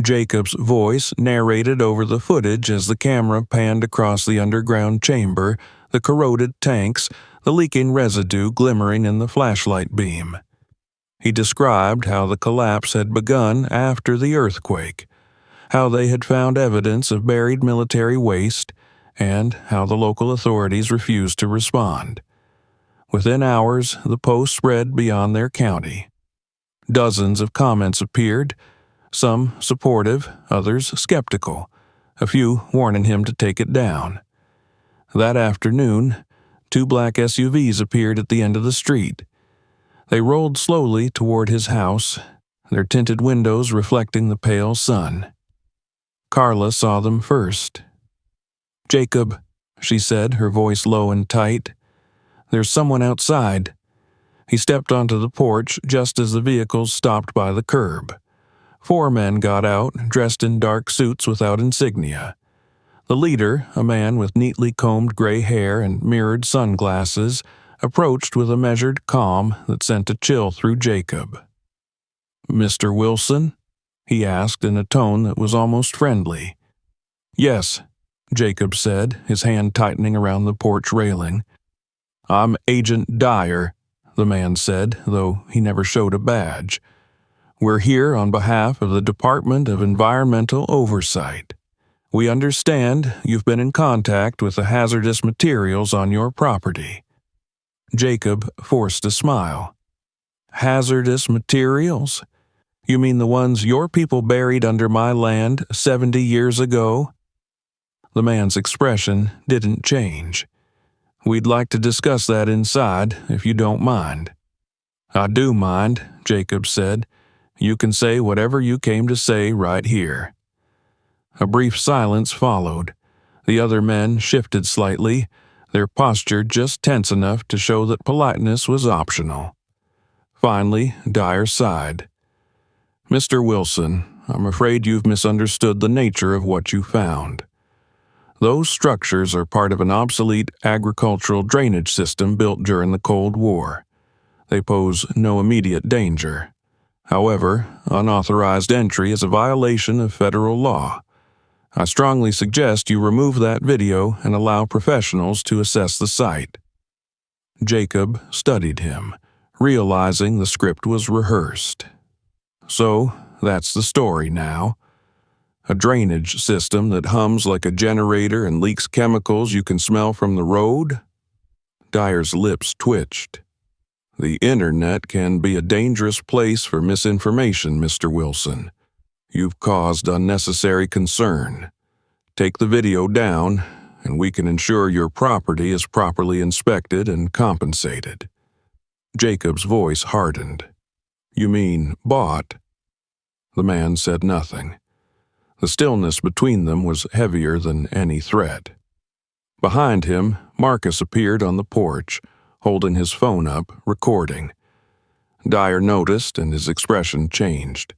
Jacob's voice narrated over the footage as the camera panned across the underground chamber, the corroded tanks, the leaking residue glimmering in the flashlight beam. He described how the collapse had begun after the earthquake, how they had found evidence of buried military waste, and how the local authorities refused to respond. Within hours, the post spread beyond their county. Dozens of comments appeared, some supportive, others skeptical, a few warning him to take it down. That afternoon, 2 black SUVs appeared at the end of the street. They rolled slowly toward his house, their tinted windows reflecting the pale sun. Carla saw them first. "Jacob," she said, her voice low and tight, "there's someone outside." He stepped onto the porch just as the vehicles stopped by the curb. 4 men got out, dressed in dark suits without insignia. The leader, a man with neatly combed gray hair and mirrored sunglasses, approached with a measured calm that sent a chill through Jacob. "Mr. Wilson?" he asked in a tone that was almost friendly. "Yes," Jacob said, his hand tightening around the porch railing. "I'm Agent Dyer," the man said, though he never showed a badge. "We're here on behalf of the Department of Environmental Oversight. We understand you've been in contact with the hazardous materials on your property." Jacob forced a smile. "Hazardous materials? You mean the ones your people buried under my land 70 years ago?" The man's expression didn't change. "We'd like to discuss that inside, if you don't mind." "I do mind," Jacob said. "You can say whatever you came to say right here." A brief silence followed. The other men shifted slightly, their posture just tense enough to show that politeness was optional. Finally, Dyer sighed. "Mr. Wilson, I'm afraid you've misunderstood the nature of what you found. Those structures are part of an obsolete agricultural drainage system built during the Cold War. They pose no immediate danger. However, unauthorized entry is a violation of federal law. I strongly suggest you remove that video and allow professionals to assess the site." Jacob studied him, realizing the script was rehearsed. "So, that's the story now. A drainage system that hums like a generator and leaks chemicals you can smell from the road?" Dyer's lips twitched. "The internet can be a dangerous place for misinformation, Mr. Wilson. You've caused unnecessary concern. Take the video down, and we can ensure your property is properly inspected and compensated." Jacob's voice hardened. "You mean bought?" The man said nothing. The stillness between them was heavier than any threat. Behind him, Marcus appeared on the porch, holding his phone up, recording. Dyer noticed, and his expression changed.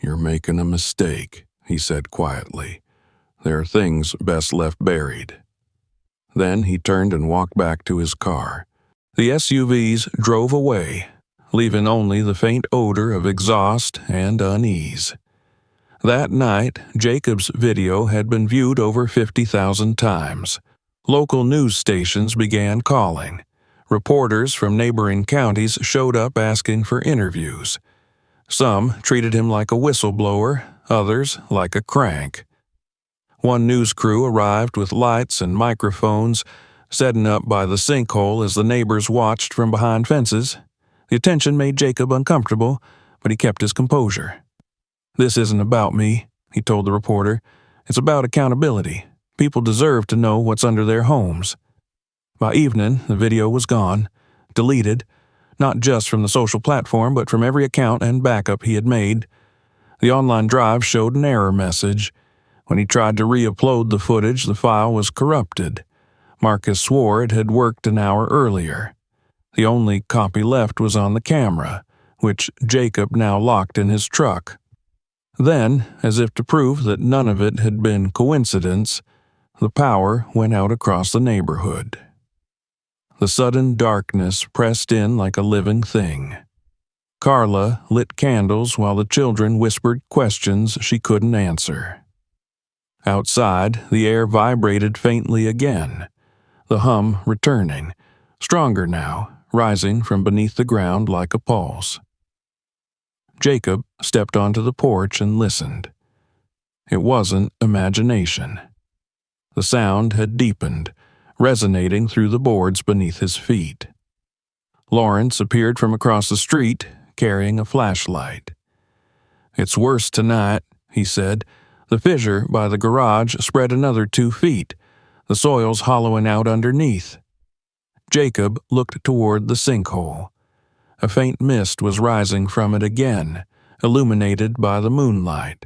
"You're making a mistake," he said quietly. "There are things best left buried." Then he turned and walked back to his car. The SUVs drove away, leaving only the faint odor of exhaust and unease. That night, Jacob's video had been viewed over 50,000 times. Local news stations began calling. Reporters from neighboring counties showed up asking for interviews. Some treated him like a whistleblower, others like a crank. One news crew arrived with lights and microphones, setting up by the sinkhole as the neighbors watched from behind fences. The attention made Jacob uncomfortable, but he kept his composure. "This isn't about me," he told the reporter. "It's about accountability. People deserve to know what's under their homes." By evening, the video was gone, deleted, not just from the social platform, but from every account and backup he had made. The online drive showed an error message. When he tried to re-upload the footage, the file was corrupted. Marcus swore it had worked an hour earlier. The only copy left was on the camera, which Jacob now locked in his truck. Then, as if to prove that none of it had been coincidence, the power went out across the neighborhood. The sudden darkness pressed in like a living thing. Carla lit candles while the children whispered questions she couldn't answer. Outside, the air vibrated faintly again, the hum returning, stronger now, rising from beneath the ground like a pulse. Jacob stepped onto the porch and listened. It wasn't imagination. The sound had deepened, resonating through the boards beneath his feet. Lawrence appeared from across the street, carrying a flashlight. "It's worse tonight," he said. "The fissure by the garage spread another 2 feet. The soil's hollowing out underneath." Jacob looked toward the sinkhole. A faint mist was rising from it again, illuminated by the moonlight.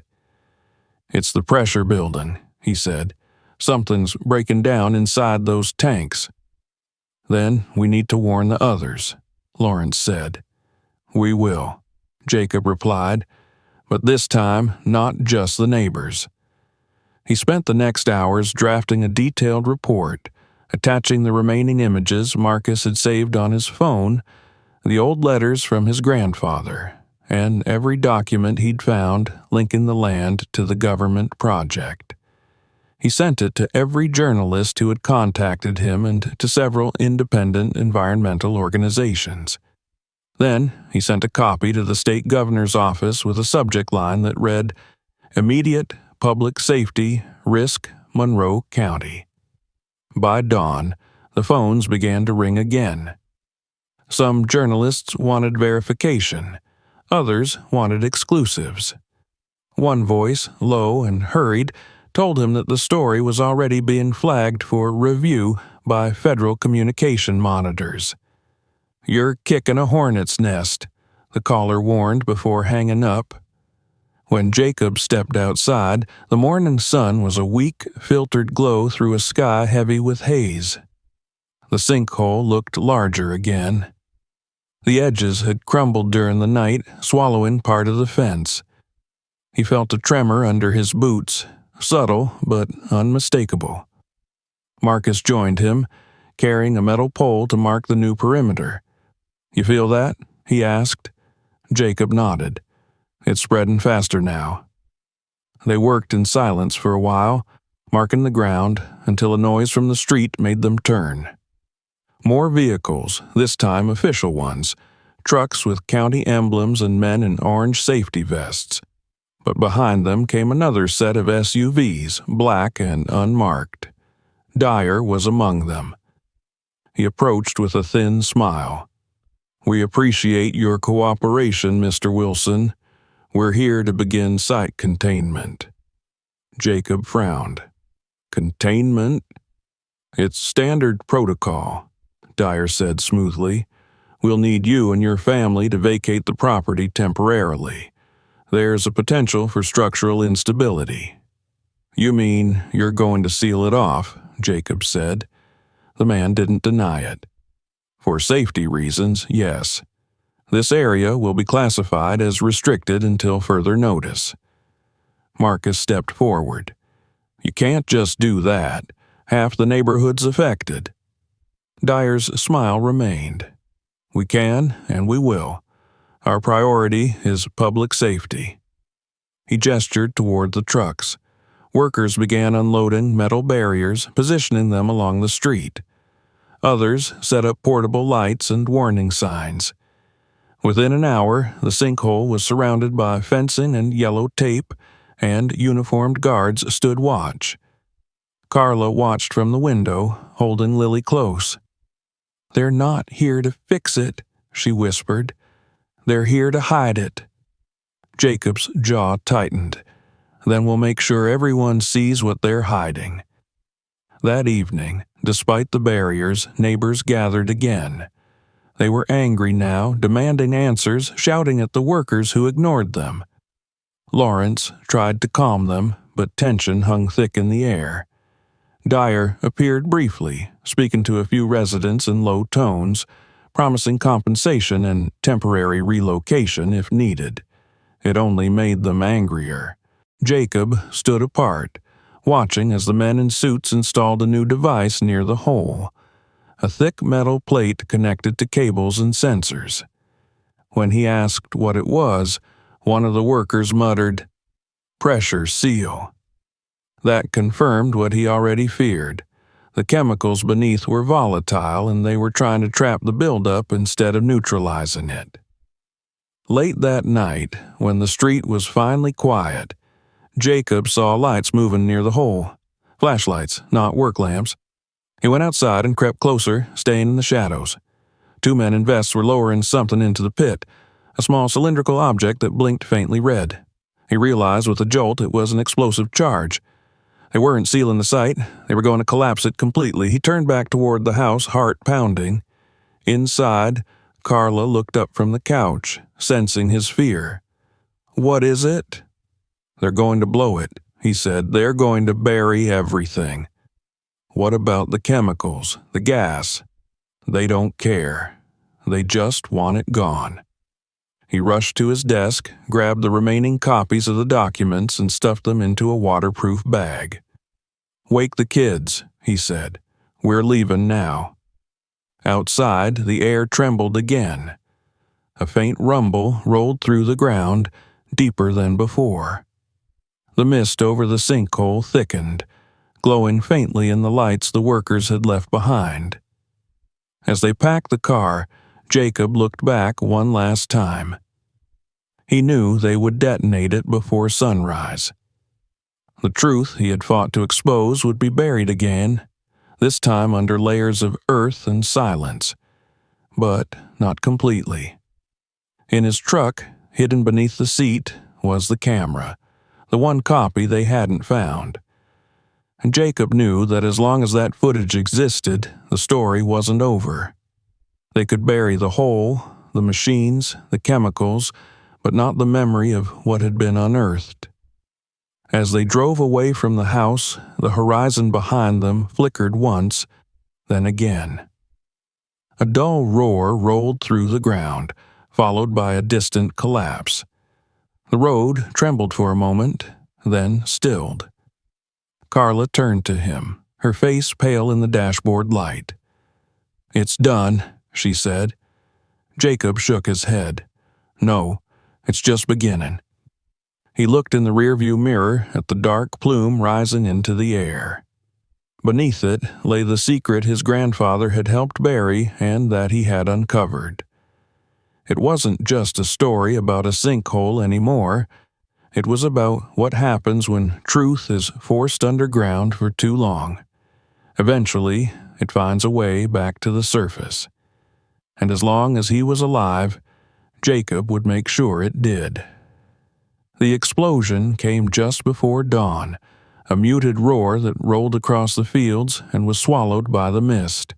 "It's the pressure building," he said. "Something's breaking down inside those tanks." "Then we need to warn the others," Lawrence said. "We will," Jacob replied, "but this time not just the neighbors." He spent the next hours drafting a detailed report, attaching the remaining images Marcus had saved on his phone, the old letters from his grandfather, and every document he'd found linking the land to the government project. He sent it to every journalist who had contacted him and to several independent environmental organizations. Then he sent a copy to the state governor's office with a subject line that read, "Immediate Public Safety Risk, Monroe County." By dawn, the phones began to ring again. Some journalists wanted verification. Others wanted exclusives. One voice, low and hurried, told him that the story was already being flagged for review by federal communication monitors. "You're kicking a hornet's nest," the caller warned before hanging up. When Jacob stepped outside, the morning sun was a weak, filtered glow through a sky heavy with haze. The sinkhole looked larger again. The edges had crumbled during the night, swallowing part of the fence. He felt a tremor under his boots, subtle but unmistakable. Marcus joined him, carrying a metal pole to mark the new perimeter. You feel that? He asked. Jacob nodded. It's spreading faster now. They worked in silence for a while, marking the ground until a noise from the street made them turn. More vehicles, this time official ones, trucks with county emblems and men in orange safety vests. But behind them came another set of SUVs, black and unmarked. Dyer was among them. He approached with a thin smile. We appreciate your cooperation, Mr. Wilson. We're here to begin site containment. Jacob frowned. Containment? It's standard protocol, Dyer said smoothly. We'll need you and your family to vacate the property temporarily. There's a potential for structural instability. You mean you're going to seal it off, Jacob said. The man didn't deny it. For safety reasons, yes. This area will be classified as restricted until further notice. Marcus stepped forward. You can't just do that. Half the neighborhood's affected. Dyer's smile remained. We can, and we will. Our priority is public safety. He gestured toward the trucks. Workers began unloading metal barriers, positioning them along the street. Others set up portable lights and warning signs. Within an hour, the sinkhole was surrounded by fencing and yellow tape, and uniformed guards stood watch. Carla watched from the window, holding Lily close. They're not here to fix it, she whispered. They're here to hide it. Jacob's jaw tightened. Then we'll make sure everyone sees what they're hiding. That evening, despite the barriers, neighbors gathered again. They were angry now, demanding answers, shouting at the workers who ignored them. Lawrence tried to calm them, but tension hung thick in the air. Dyer appeared briefly, speaking to a few residents in low tones, promising compensation and temporary relocation if needed. It only made them angrier. Jacob stood apart, watching as the men in suits installed a new device near the hole, a thick metal plate connected to cables and sensors. When he asked what it was, one of the workers muttered, "Pressure seal." That confirmed what he already feared. The chemicals beneath were volatile, and they were trying to trap the buildup instead of neutralizing it. Late that night, when the street was finally quiet, Jacob saw lights moving near the hole. Flashlights, not work lamps. He went outside and crept closer, staying in the shadows. Two men in vests were lowering something into the pit, a small cylindrical object that blinked faintly red. He realized with a jolt it was an explosive charge. They weren't sealing the site. They were going to collapse it completely. He turned back toward the house, heart pounding. Inside, Carla looked up from the couch, sensing his fear. "What is it?" "They're going to blow it," he said. "They're going to bury everything." "What about the chemicals, the gas?" "They don't care. They just want it gone." He rushed to his desk, grabbed the remaining copies of the documents, and stuffed them into a waterproof bag. "Wake the kids," he said. "We're leaving now." Outside, the air trembled again. A faint rumble rolled through the ground, deeper than before. The mist over the sinkhole thickened, glowing faintly in the lights the workers had left behind. As they packed the car, Jacob looked back one last time. He knew they would detonate it before sunrise. The truth he had fought to expose would be buried again, this time under layers of earth and silence. But not completely. In his truck, hidden beneath the seat, was the camera, the one copy they hadn't found. And Jacob knew that as long as that footage existed, the story wasn't over. They could bury the hole, the machines, the chemicals, but not the memory of what had been unearthed. As they drove away from the house, the horizon behind them flickered once, then again. A dull roar rolled through the ground, followed by a distant collapse. The road trembled for a moment, then stilled. Carla turned to him, her face pale in the dashboard light. "It's done," she said. Jacob shook his head. No, it's just beginning. He looked in the rearview mirror at the dark plume rising into the air. Beneath it lay the secret his grandfather had helped bury and that he had uncovered. It wasn't just a story about a sinkhole anymore. It was about what happens when truth is forced underground for too long. Eventually, it finds a way back to the surface. And as long as he was alive, Jacob would make sure it did. The explosion came just before dawn, a muted roar that rolled across the fields and was swallowed by the mist.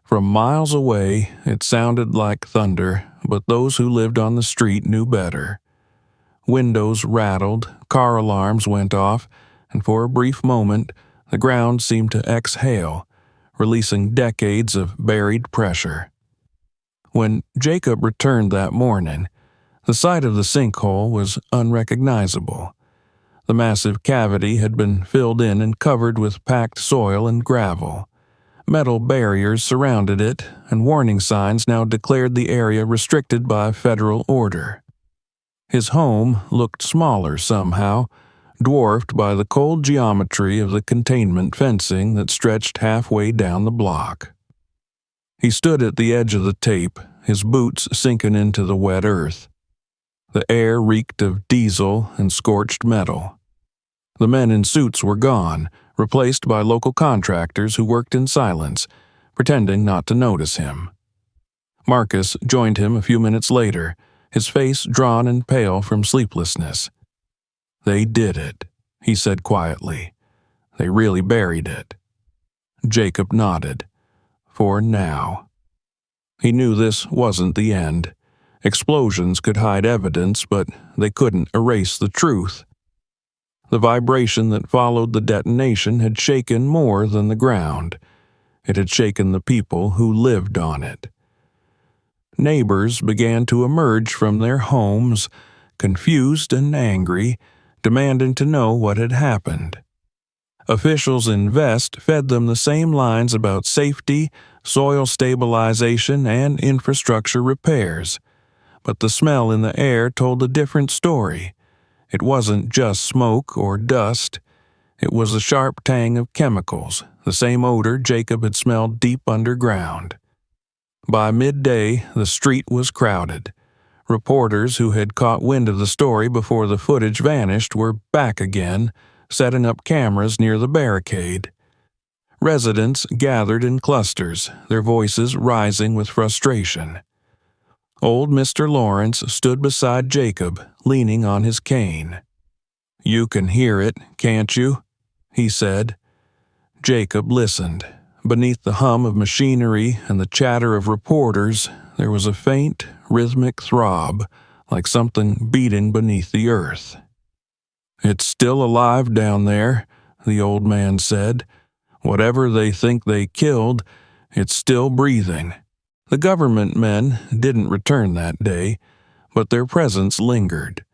From miles away, it sounded like thunder, but those who lived on the street knew better. Windows rattled, car alarms went off, and for a brief moment, the ground seemed to exhale, releasing decades of buried pressure. When Jacob returned that morning, the site of the sinkhole was unrecognizable. The massive cavity had been filled in and covered with packed soil and gravel. Metal barriers surrounded it, and warning signs now declared the area restricted by federal order. His home looked smaller somehow, dwarfed by the cold geometry of the containment fencing that stretched halfway down the block. He stood at the edge of the tape, his boots sinking into the wet earth. The air reeked of diesel and scorched metal. The men in suits were gone, replaced by local contractors who worked in silence, pretending not to notice him. Marcus joined him a few minutes later, his face drawn and pale from sleeplessness. "They did it," he said quietly. "They really buried it." Jacob nodded. For now. He knew this wasn't the end. Explosions could hide evidence, but they couldn't erase the truth. The vibration that followed the detonation had shaken more than the ground. It had shaken the people who lived on it. Neighbors began to emerge from their homes, confused and angry, demanding to know what had happened. Officials in Vest fed them the same lines about safety, soil stabilization, and infrastructure repairs. But the smell in the air told a different story. It wasn't just smoke or dust. It was the sharp tang of chemicals, the same odor Jacob had smelled deep underground. By midday, the street was crowded. Reporters who had caught wind of the story before the footage vanished were back again, setting up cameras near the barricade. Residents gathered in clusters, their voices rising with frustration. Old Mr. Lawrence stood beside Jacob, leaning on his cane. "You can hear it, can't you?" he said. Jacob listened. Beneath the hum of machinery and the chatter of reporters, there was a faint, rhythmic throb, like something beating beneath the earth. "It's still alive down there," the old man said. "Whatever they think they killed, it's still breathing." The government men didn't return that day, but their presence lingered.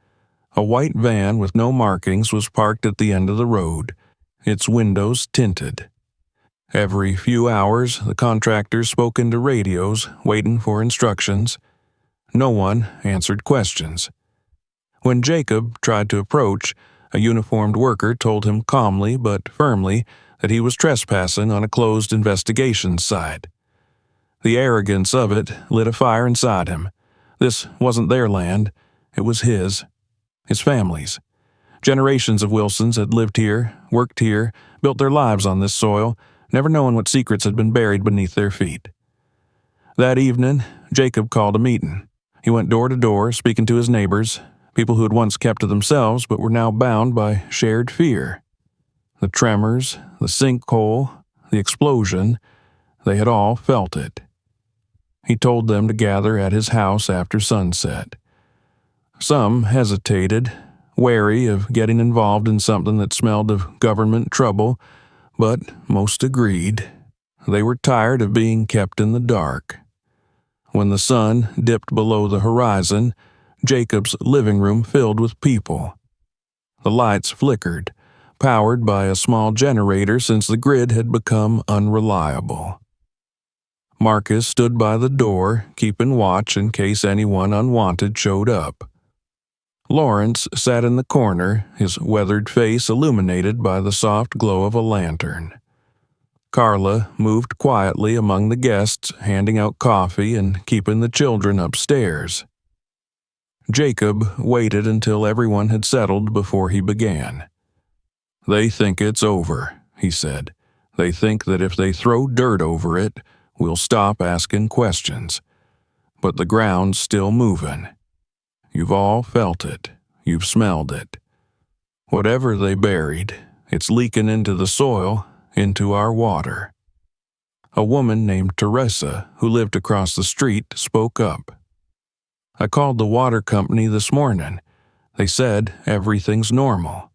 A white van with no markings was parked at the end of the road, its windows tinted. Every few hours, the contractors spoke into radios, waiting for instructions. No one answered questions. When Jacob tried to approach, a uniformed worker told him calmly but firmly that he was trespassing on a closed investigation site. The arrogance of it lit a fire inside him. This wasn't their land. It was his family's. Generations of Wilsons had lived here, worked here, built their lives on this soil, never knowing what secrets had been buried beneath their feet. That evening, Jacob called a meeting. He went door to door, speaking to his neighbors, people who had once kept to themselves but were now bound by shared fear. The tremors, the sinkhole, the explosion, they had all felt it. He told them to gather at his house after sunset. Some hesitated, wary of getting involved in something that smelled of government trouble, but most agreed. They were tired of being kept in the dark. When the sun dipped below the horizon, Jacob's living room filled with people. The lights flickered, powered by a small generator since the grid had become unreliable. Marcus stood by the door, keeping watch in case anyone unwanted showed up. Lawrence sat in the corner, his weathered face illuminated by the soft glow of a lantern. Carla moved quietly among the guests, handing out coffee and keeping the children upstairs. Jacob waited until everyone had settled before he began. "They think it's over," he said. "They think that if they throw dirt over it, we'll stop asking questions. But the ground's still moving. You've all felt it. You've smelled it. Whatever they buried, it's leaking into the soil, into our water." A woman named Teresa, who lived across the street, spoke up. "I called the water company this morning. They said everything's normal."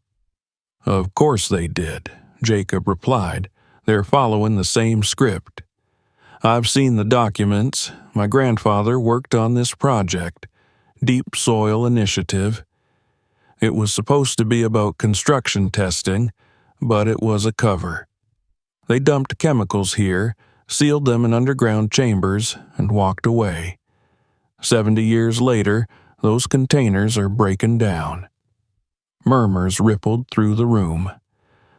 "Of course they did," Jacob replied. "They're following the same script. I've seen the documents. My grandfather worked on this project, Deep Soil Initiative. It was supposed to be about construction testing, but it was a cover. They dumped chemicals here, sealed them in underground chambers, and walked away. 70 years later, those containers are breaking down." Murmurs rippled through the room.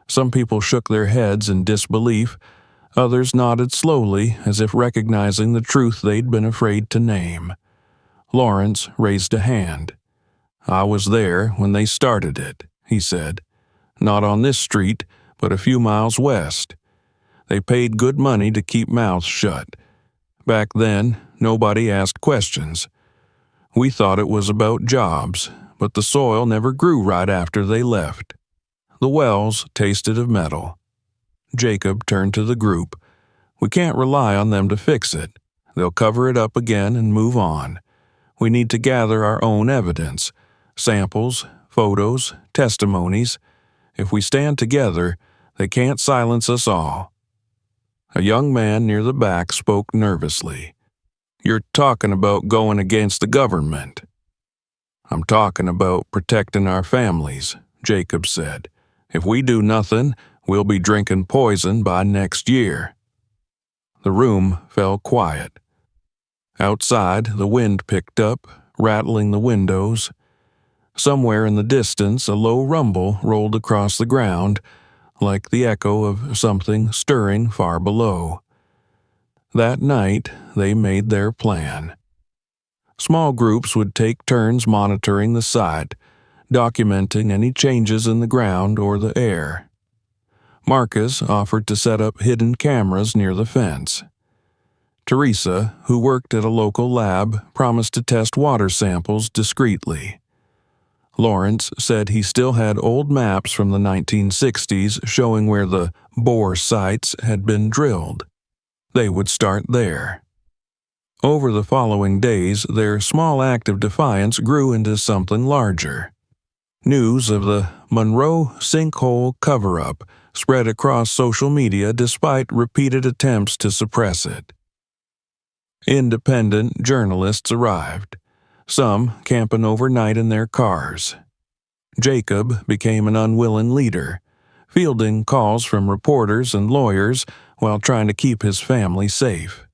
Some people shook their heads in disbelief. Others nodded slowly, as if recognizing the truth they'd been afraid to name. Lawrence raised a hand. "I was there when they started it," he said. "Not on this street, but a few miles west. They paid good money to keep mouths shut. Back then, nobody asked questions. We thought it was about jobs, but the soil never grew right after they left. The wells tasted of metal." Jacob turned to the group. "We can't rely on them to fix it. They'll cover it up again and move on. We need to gather our own evidence, samples, photos, testimonies. If we stand together, they can't silence us all." A young man near the back spoke nervously. "You're talking about going against the government." "I'm talking about protecting our families," Jacob said. "If we do nothing, we'll be drinking poison by next year." The room fell quiet. Outside, the wind picked up, rattling the windows. Somewhere in the distance, a low rumble rolled across the ground, like the echo of something stirring far below. That night, they made their plan. Small groups would take turns monitoring the site, documenting any changes in the ground or the air. Marcus offered to set up hidden cameras near the fence. Teresa, who worked at a local lab, promised to test water samples discreetly. Lawrence said he still had old maps from the 1960s showing where the bore sites had been drilled. They would start there. Over the following days, their small act of defiance grew into something larger. News of the Monroe sinkhole cover-up spread across social media despite repeated attempts to suppress it. Independent journalists arrived, some camping overnight in their cars. Jacob became an unwilling leader, fielding calls from reporters and lawyers while trying to keep his family safe.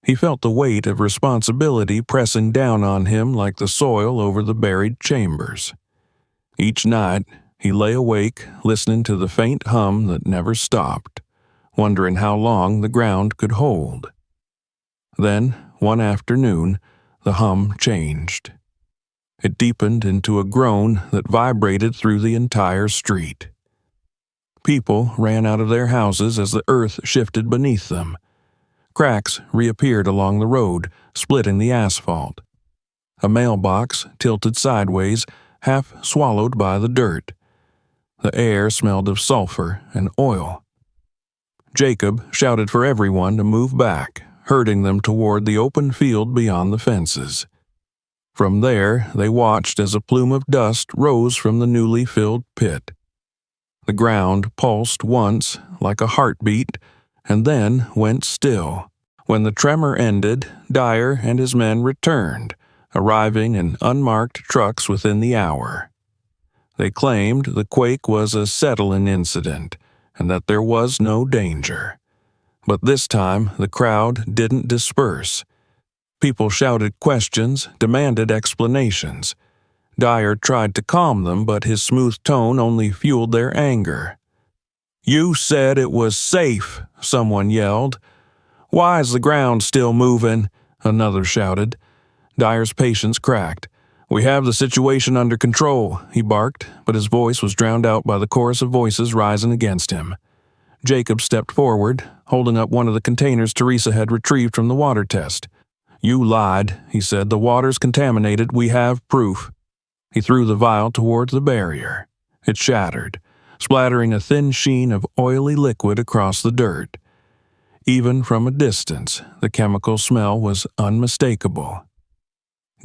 He felt the weight of responsibility pressing down on him like the soil over the buried chambers. Each night, he lay awake, listening to the faint hum that never stopped, wondering how long the ground could hold. Then, one afternoon, the hum changed. It deepened into a groan that vibrated through the entire street. People ran out of their houses as the earth shifted beneath them. Cracks reappeared along the road, splitting the asphalt. A mailbox tilted sideways, half swallowed by the dirt. The air smelled of sulfur and oil. Jacob shouted for everyone to move back, herding them toward the open field beyond the fences. From there, they watched as a plume of dust rose from the newly filled pit. The ground pulsed once, like a heartbeat, and then went still. When the tremor ended, Dyer and his men returned, arriving in unmarked trucks within the hour. They claimed the quake was a settling incident, and that there was no danger. But this time, the crowd didn't disperse. People shouted questions, demanded explanations. Dyer tried to calm them, but his smooth tone only fueled their anger. "You said it was safe," someone yelled. "Why is the ground still moving?" another shouted. Dyer's patience cracked. "We have the situation under control," he barked, but his voice was drowned out by the chorus of voices rising against him. Jacob stepped forward, holding up one of the containers Teresa had retrieved from the water test. "You lied," he said. "The water's contaminated. We have proof." He threw the vial toward the barrier. It shattered, splattering a thin sheen of oily liquid across the dirt. Even from a distance, the chemical smell was unmistakable.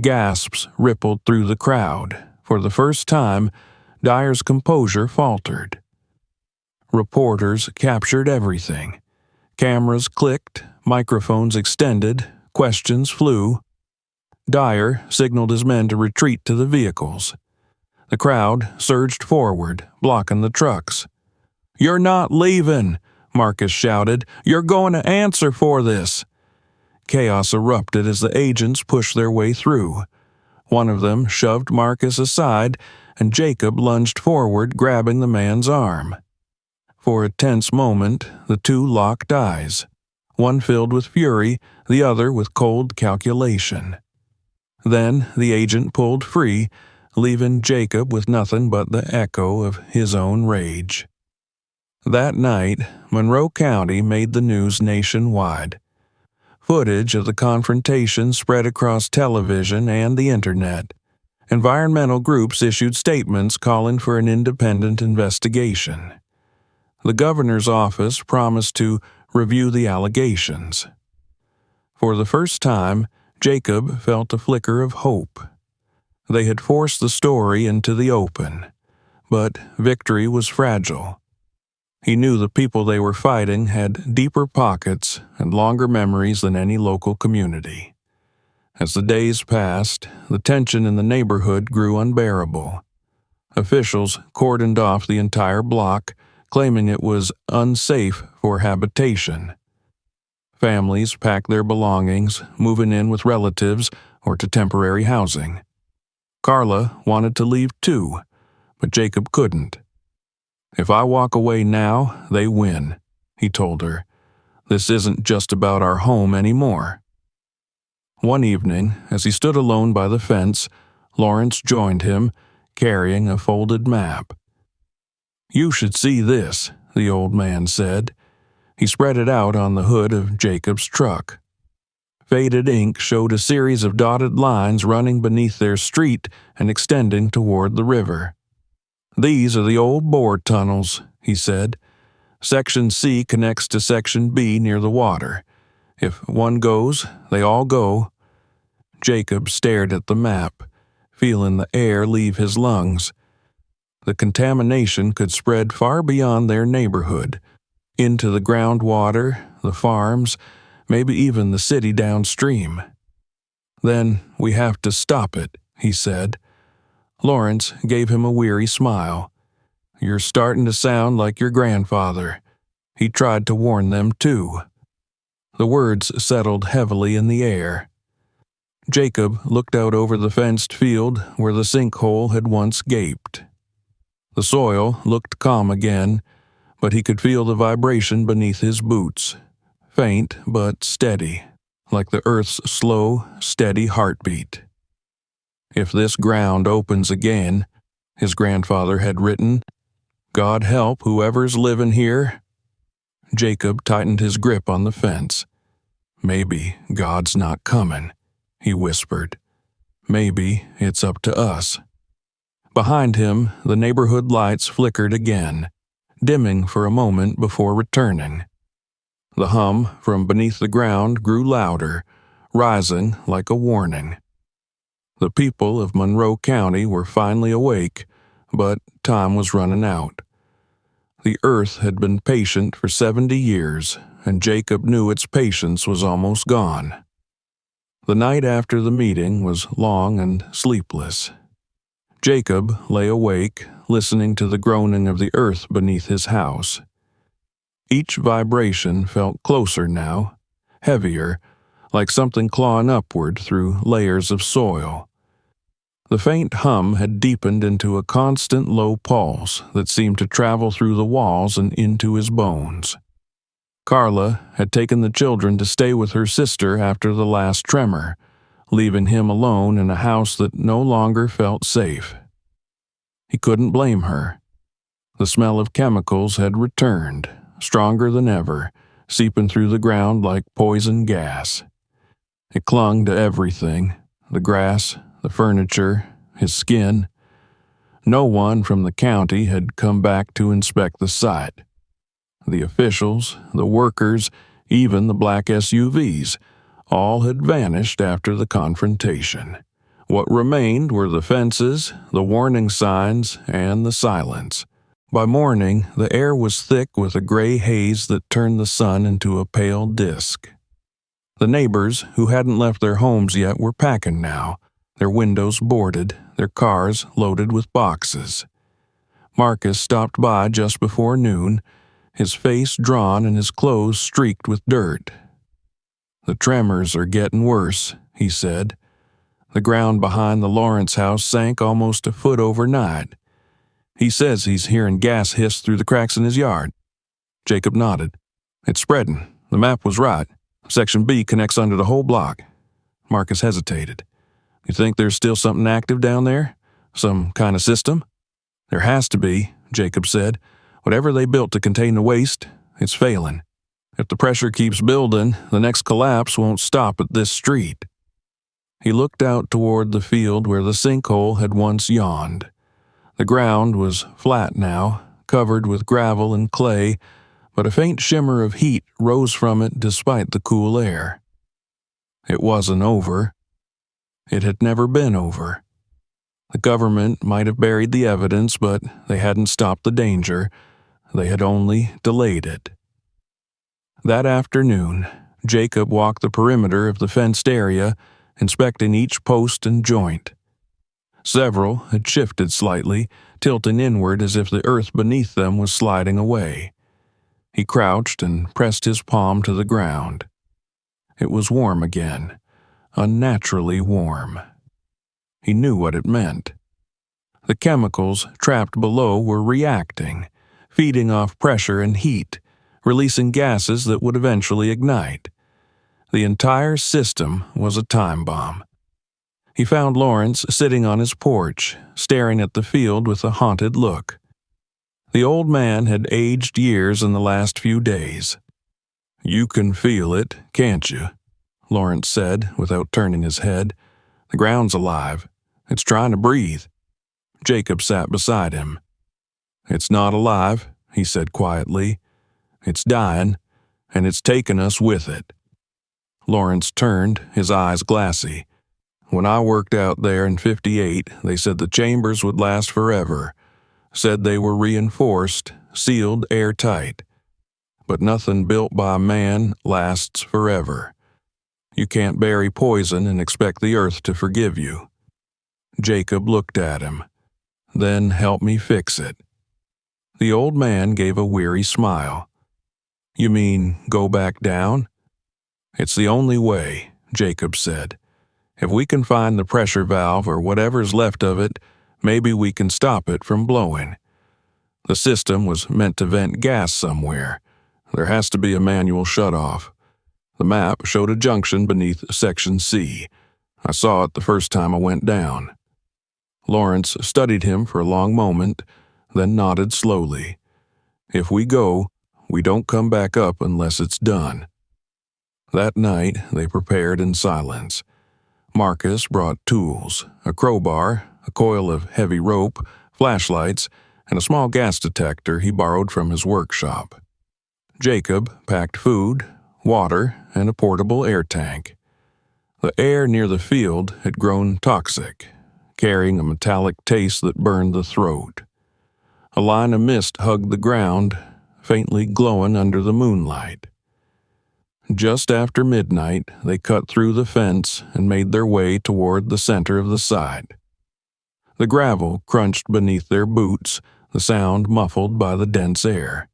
Gasps rippled through the crowd. For the first time, Dyer's composure faltered. Reporters captured everything. Cameras clicked, microphones extended, questions flew. Dyer signaled his men to retreat to the vehicles. The crowd surged forward, blocking the trucks. "You're not leaving," Marcus shouted. "You're going to answer for this." Chaos erupted as the agents pushed their way through. One of them shoved Marcus aside, and Jacob lunged forward, grabbing the man's arm. For a tense moment, the two locked eyes, one filled with fury, the other with cold calculation. Then the agent pulled free, leaving Jacob with nothing but the echo of his own rage. That night, Monroe County made the news nationwide. Footage of the confrontation spread across television and the internet. Environmental groups issued statements calling for an independent investigation. The governor's office promised to review the allegations. For the first time, Jacob felt a flicker of hope. They had forced the story into the open, but victory was fragile. He knew the people they were fighting had deeper pockets and longer memories than any local community. As the days passed, the tension in the neighborhood grew unbearable. Officials cordoned off the entire block, claiming it was unsafe for habitation. Families packed their belongings, moving in with relatives or to temporary housing. Carla wanted to leave too, but Jacob couldn't. "If I walk away now, they win," he told her. "This isn't just about our home anymore." One evening, as he stood alone by the fence, Lawrence joined him, carrying a folded map. "You should see this," the old man said. He spread it out on the hood of Jacob's truck. Faded ink showed a series of dotted lines running beneath their street and extending toward the river. "These are the old bore tunnels," he said. "Section C connects to Section B near the water. If one goes, they all go." Jacob stared at the map, feeling the air leave his lungs. The contamination could spread far beyond their neighborhood, into the groundwater, the farms, maybe even the city downstream. "Then we have to stop it," he said. Lawrence gave him a weary smile. "You're starting to sound like your grandfather. He tried to warn them too." The words settled heavily in the air. Jacob looked out over the fenced field where the sinkhole had once gaped. The soil looked calm again, but he could feel the vibration beneath his boots, faint but steady, like the earth's slow, steady heartbeat. "If this ground opens again," his grandfather had written, "God help whoever's living here." Jacob tightened his grip on the fence. "Maybe God's not coming," he whispered. "Maybe it's up to us." Behind him, the neighborhood lights flickered again, dimming for a moment before returning. The hum from beneath the ground grew louder, rising like a warning. The people of Monroe County were finally awake, but time was running out. The earth had been patient for 70 years, and Jacob knew its patience was almost gone. The night after the meeting was long and sleepless. Jacob lay awake, listening to the groaning of the earth beneath his house. Each vibration felt closer now, heavier, like something clawing upward through layers of soil. The faint hum had deepened into a constant low pulse that seemed to travel through the walls and into his bones. Carla had taken the children to stay with her sister after the last tremor, leaving him alone in a house that no longer felt safe. He couldn't blame her. The smell of chemicals had returned, stronger than ever, seeping through the ground like poison gas. It clung to everything, the grass, the furniture, his skin. No one from the county had come back to inspect the site. The officials, the workers, even the black SUVs, all had vanished after the confrontation. What remained were the fences, the warning signs, and the silence. By morning, the air was thick with a gray haze that turned the sun into a pale disk. The neighbors, who hadn't left their homes yet, were packing now, their windows boarded, their cars loaded with boxes. Marcus stopped by just before noon, his face drawn and his clothes streaked with dirt. "The tremors are getting worse," he said. "The ground behind the Lawrence house sank almost a foot overnight. He says he's hearing gas hiss through the cracks in his yard." Jacob nodded. "It's spreading. The map was right. Section B connects under the whole block." Marcus hesitated. "You think there's still something active down there? Some kind of system?" "There has to be," Jacob said. "Whatever they built to contain the waste, it's failing. If the pressure keeps building, the next collapse won't stop at this street." He looked out toward the field where the sinkhole had once yawned. The ground was flat now, covered with gravel and clay, but a faint shimmer of heat rose from it despite the cool air. It wasn't over. It had never been over. The government might have buried the evidence, but they hadn't stopped the danger. They had only delayed it. That afternoon, Jacob walked the perimeter of the fenced area, inspecting each post and joint. Several had shifted slightly, tilting inward as if the earth beneath them was sliding away. He crouched and pressed his palm to the ground. It was warm again, unnaturally warm. He knew what it meant. The chemicals trapped below were reacting, feeding off pressure and heat, releasing gases that would eventually ignite. The entire system was a time bomb. He found Lawrence sitting on his porch, staring at the field with a haunted look. The old man had aged years in the last few days. "You can feel it, can't you?" Lawrence said, without turning his head. "The ground's alive. It's trying to breathe." Jacob sat beside him. "It's not alive," he said quietly. "It's dying, and it's taken us with it." Lawrence turned, his eyes glassy. "When I worked out there in '58, they said the chambers would last forever. Said they were reinforced, sealed airtight. But nothing built by man lasts forever. You can't bury poison and expect the earth to forgive you." Jacob looked at him. "Then help me fix it." The old man gave a weary smile. "You mean go back down?" "It's the only way," Jacob said. "If we can find the pressure valve or whatever's left of it, maybe we can stop it from blowing. The system was meant to vent gas somewhere. There has to be a manual shutoff. The map showed a junction beneath Section C. I saw it the first time I went down." Lawrence studied him for a long moment, then nodded slowly. "If we go, we don't come back up unless it's done." That night, they prepared in silence. Marcus brought tools, a crowbar, a coil of heavy rope, flashlights, and a small gas detector he borrowed from his workshop. Jacob packed food, water, and a portable air tank. The air near the field had grown toxic, carrying a metallic taste that burned the throat. A line of mist hugged the ground, faintly glowing under the moonlight. Just after midnight, they cut through the fence and made their way toward the center of the site. The gravel crunched beneath their boots, the sound muffled by the dense air.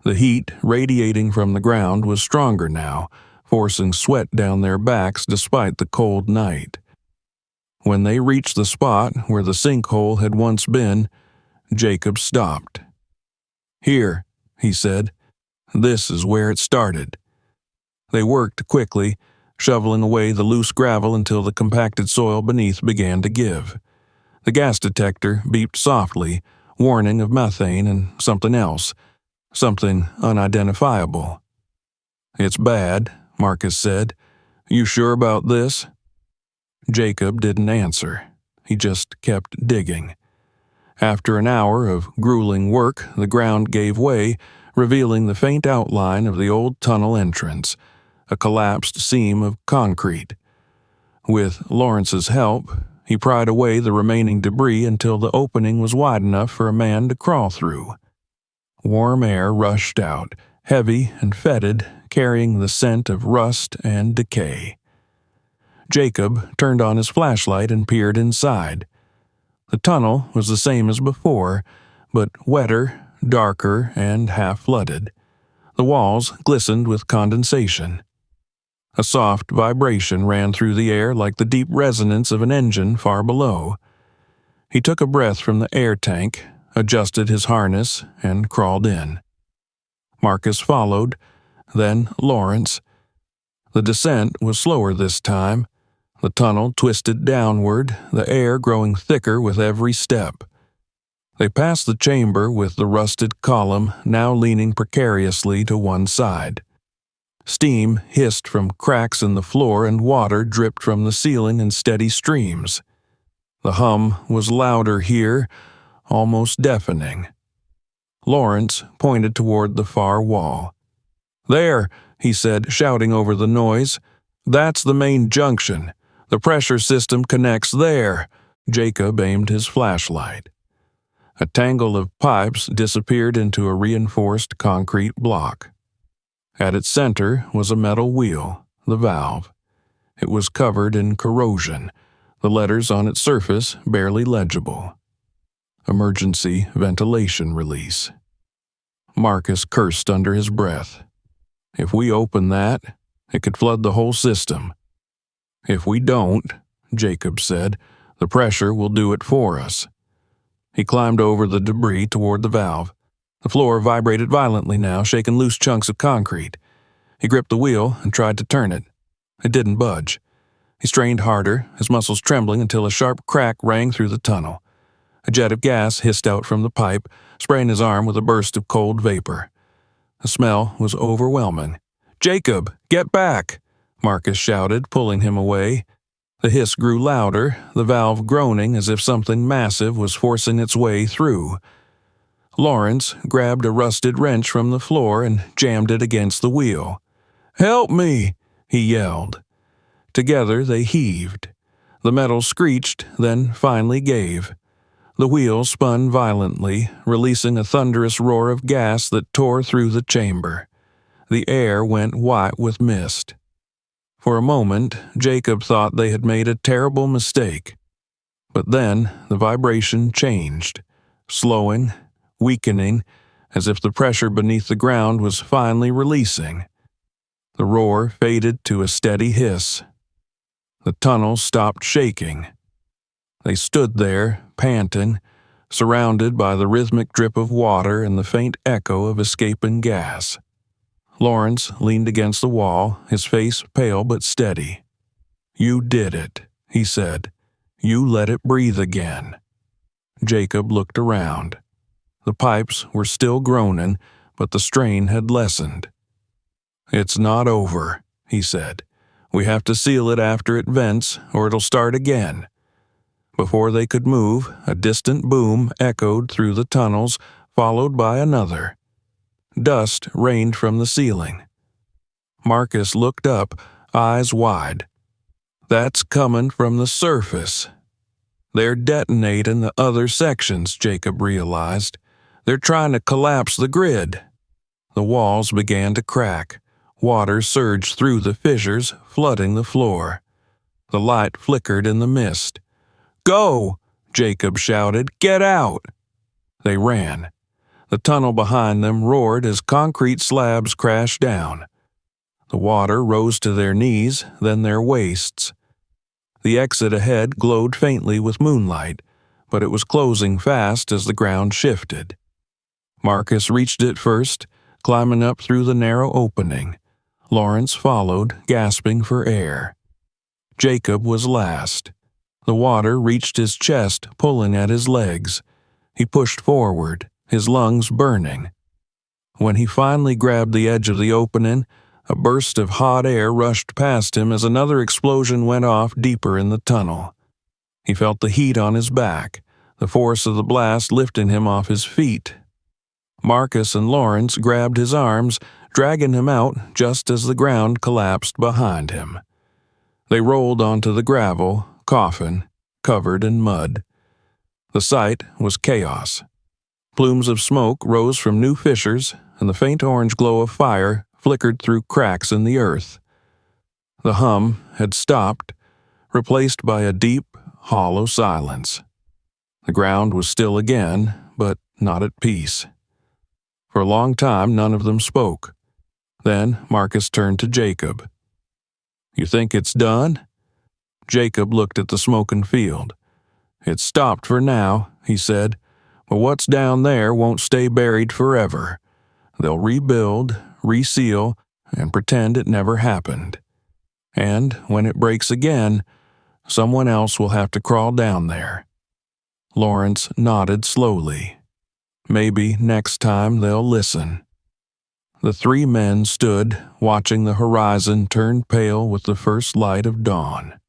The heat radiating from the ground was stronger now, forcing sweat down their backs despite the cold night. When they reached the spot where the sinkhole had once been, Jacob stopped. "Here," he said. "This is where it started." They worked quickly, shoveling away the loose gravel until the compacted soil beneath began to give. The gas detector beeped softly, warning of methane and something else, something unidentifiable. "It's bad," Marcus said. "You sure about this?" Jacob didn't answer. He just kept digging. After an hour of grueling work, the ground gave way, revealing the faint outline of the old tunnel entrance, a collapsed seam of concrete. With Lawrence's help, he pried away the remaining debris until the opening was wide enough for a man to crawl through. Warm air rushed out, heavy and fetid, carrying the scent of rust and decay. Jacob turned on his flashlight and peered inside. The tunnel was the same as before, but wetter, darker, and half-flooded. The walls glistened with condensation. A soft vibration ran through the air like the deep resonance of an engine far below. He took a breath from the air tank, adjusted his harness, and crawled in. Marcus followed, then Lawrence. The descent was slower this time. The tunnel twisted downward, the air growing thicker with every step. They passed the chamber with the rusted column now leaning precariously to one side. Steam hissed from cracks in the floor and water dripped from the ceiling in steady streams. The hum was louder here, almost deafening. Lawrence pointed toward the far wall. "There," he said, shouting over the noise. "That's the main junction. The pressure system connects there." Jacob aimed his flashlight. A tangle of pipes disappeared into a reinforced concrete block. At its center was a metal wheel, the valve. It was covered in corrosion, the letters on its surface barely legible. Emergency ventilation release. Marcus cursed under his breath. "If we open that, it could flood the whole system." "If we don't," Jacob said, "the pressure will do it for us." He climbed over the debris toward the valve. The floor vibrated violently now, shaking loose chunks of concrete. He gripped the wheel and tried to turn it. It didn't budge. He strained harder, his muscles trembling until a sharp crack rang through the tunnel. A jet of gas hissed out from the pipe, spraying his arm with a burst of cold vapor. The smell was overwhelming. "Jacob, get back!" Marcus shouted, pulling him away. The hiss grew louder, the valve groaning as if something massive was forcing its way through. Lawrence grabbed a rusted wrench from the floor and jammed it against the wheel. "Help me!" he yelled. Together they heaved. The metal screeched, then finally gave. The wheel spun violently, releasing a thunderous roar of gas that tore through the chamber. The air went white with mist. For a moment, Jacob thought they had made a terrible mistake. But then the vibration changed, slowing, weakening, as if the pressure beneath the ground was finally releasing. The roar faded to a steady hiss. The tunnel stopped shaking. They stood there, panting, surrounded by the rhythmic drip of water and the faint echo of escaping gas. Lawrence leaned against the wall, his face pale but steady. "You did it," he said. "You let it breathe again." Jacob looked around. The pipes were still groaning, but the strain had lessened. "It's not over," he said. "We have to seal it after it vents, or it'll start again." Before they could move, a distant boom echoed through the tunnels, followed by another. Dust rained from the ceiling. Marcus looked up, eyes wide. "That's coming from the surface." "They're detonating the other sections," Jacob realized. "They're trying to collapse the grid." The walls began to crack. Water surged through the fissures, flooding the floor. The light flickered in the mist. "Go!" Jacob shouted. "Get out!" They ran. The tunnel behind them roared as concrete slabs crashed down. The water rose to their knees, then their waists. The exit ahead glowed faintly with moonlight, but it was closing fast as the ground shifted. Marcus reached it first, climbing up through the narrow opening. Lawrence followed, gasping for air. Jacob was last. The water reached his chest, pulling at his legs. He pushed forward, his lungs burning. When he finally grabbed the edge of the opening, a burst of hot air rushed past him as another explosion went off deeper in the tunnel. He felt the heat on his back, the force of the blast lifting him off his feet. Marcus and Lawrence grabbed his arms, dragging him out just as the ground collapsed behind him. They rolled onto the gravel, coughing, covered in mud. The sight was chaos. Plumes of smoke rose from new fissures, and the faint orange glow of fire flickered through cracks in the earth. The hum had stopped, replaced by a deep, hollow silence. The ground was still again, but not at peace. For a long time, none of them spoke. Then Marcus turned to Jacob. "You think it's done?" Jacob looked at the smoking field. "It's stopped for now," he said, "but what's down there won't stay buried forever. They'll rebuild, reseal, and pretend it never happened. And when it breaks again, someone else will have to crawl down there." Lawrence nodded slowly. "Maybe next time they'll listen." The three men stood, watching the horizon turn pale with the first light of dawn.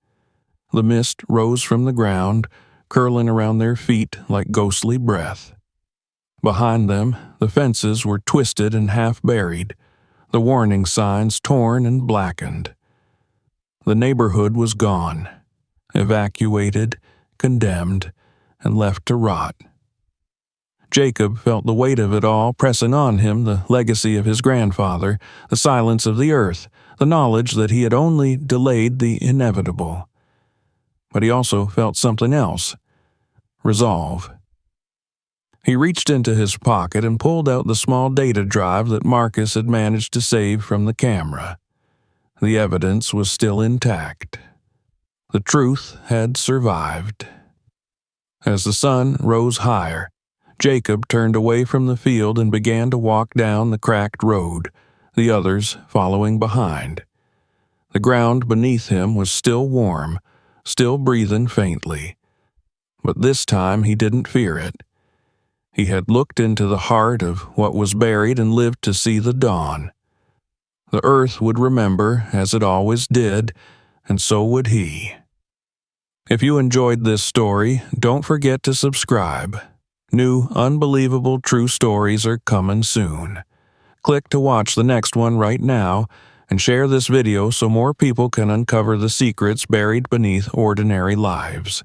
The mist rose from the ground, curling around their feet like ghostly breath. Behind them, the fences were twisted and half buried, the warning signs torn and blackened. The neighborhood was gone, evacuated, condemned, and left to rot. Jacob felt the weight of it all pressing on him, the legacy of his grandfather, the silence of the earth, the knowledge that he had only delayed the inevitable. But he also felt something else: resolve. He reached into his pocket and pulled out the small data drive that Marcus had managed to save from the camera. The evidence was still intact. The truth had survived. As the sun rose higher, Jacob turned away from the field and began to walk down the cracked road, the others following behind. The ground beneath him was still warm, still breathing faintly. But this time he didn't fear it. He had looked into the heart of what was buried and lived to see the dawn. The earth would remember, as it always did, and so would he. If you enjoyed this story, don't forget to subscribe. New, unbelievable true stories are coming soon. Click to watch the next one right now, and share this video so more people can uncover the secrets buried beneath ordinary lives.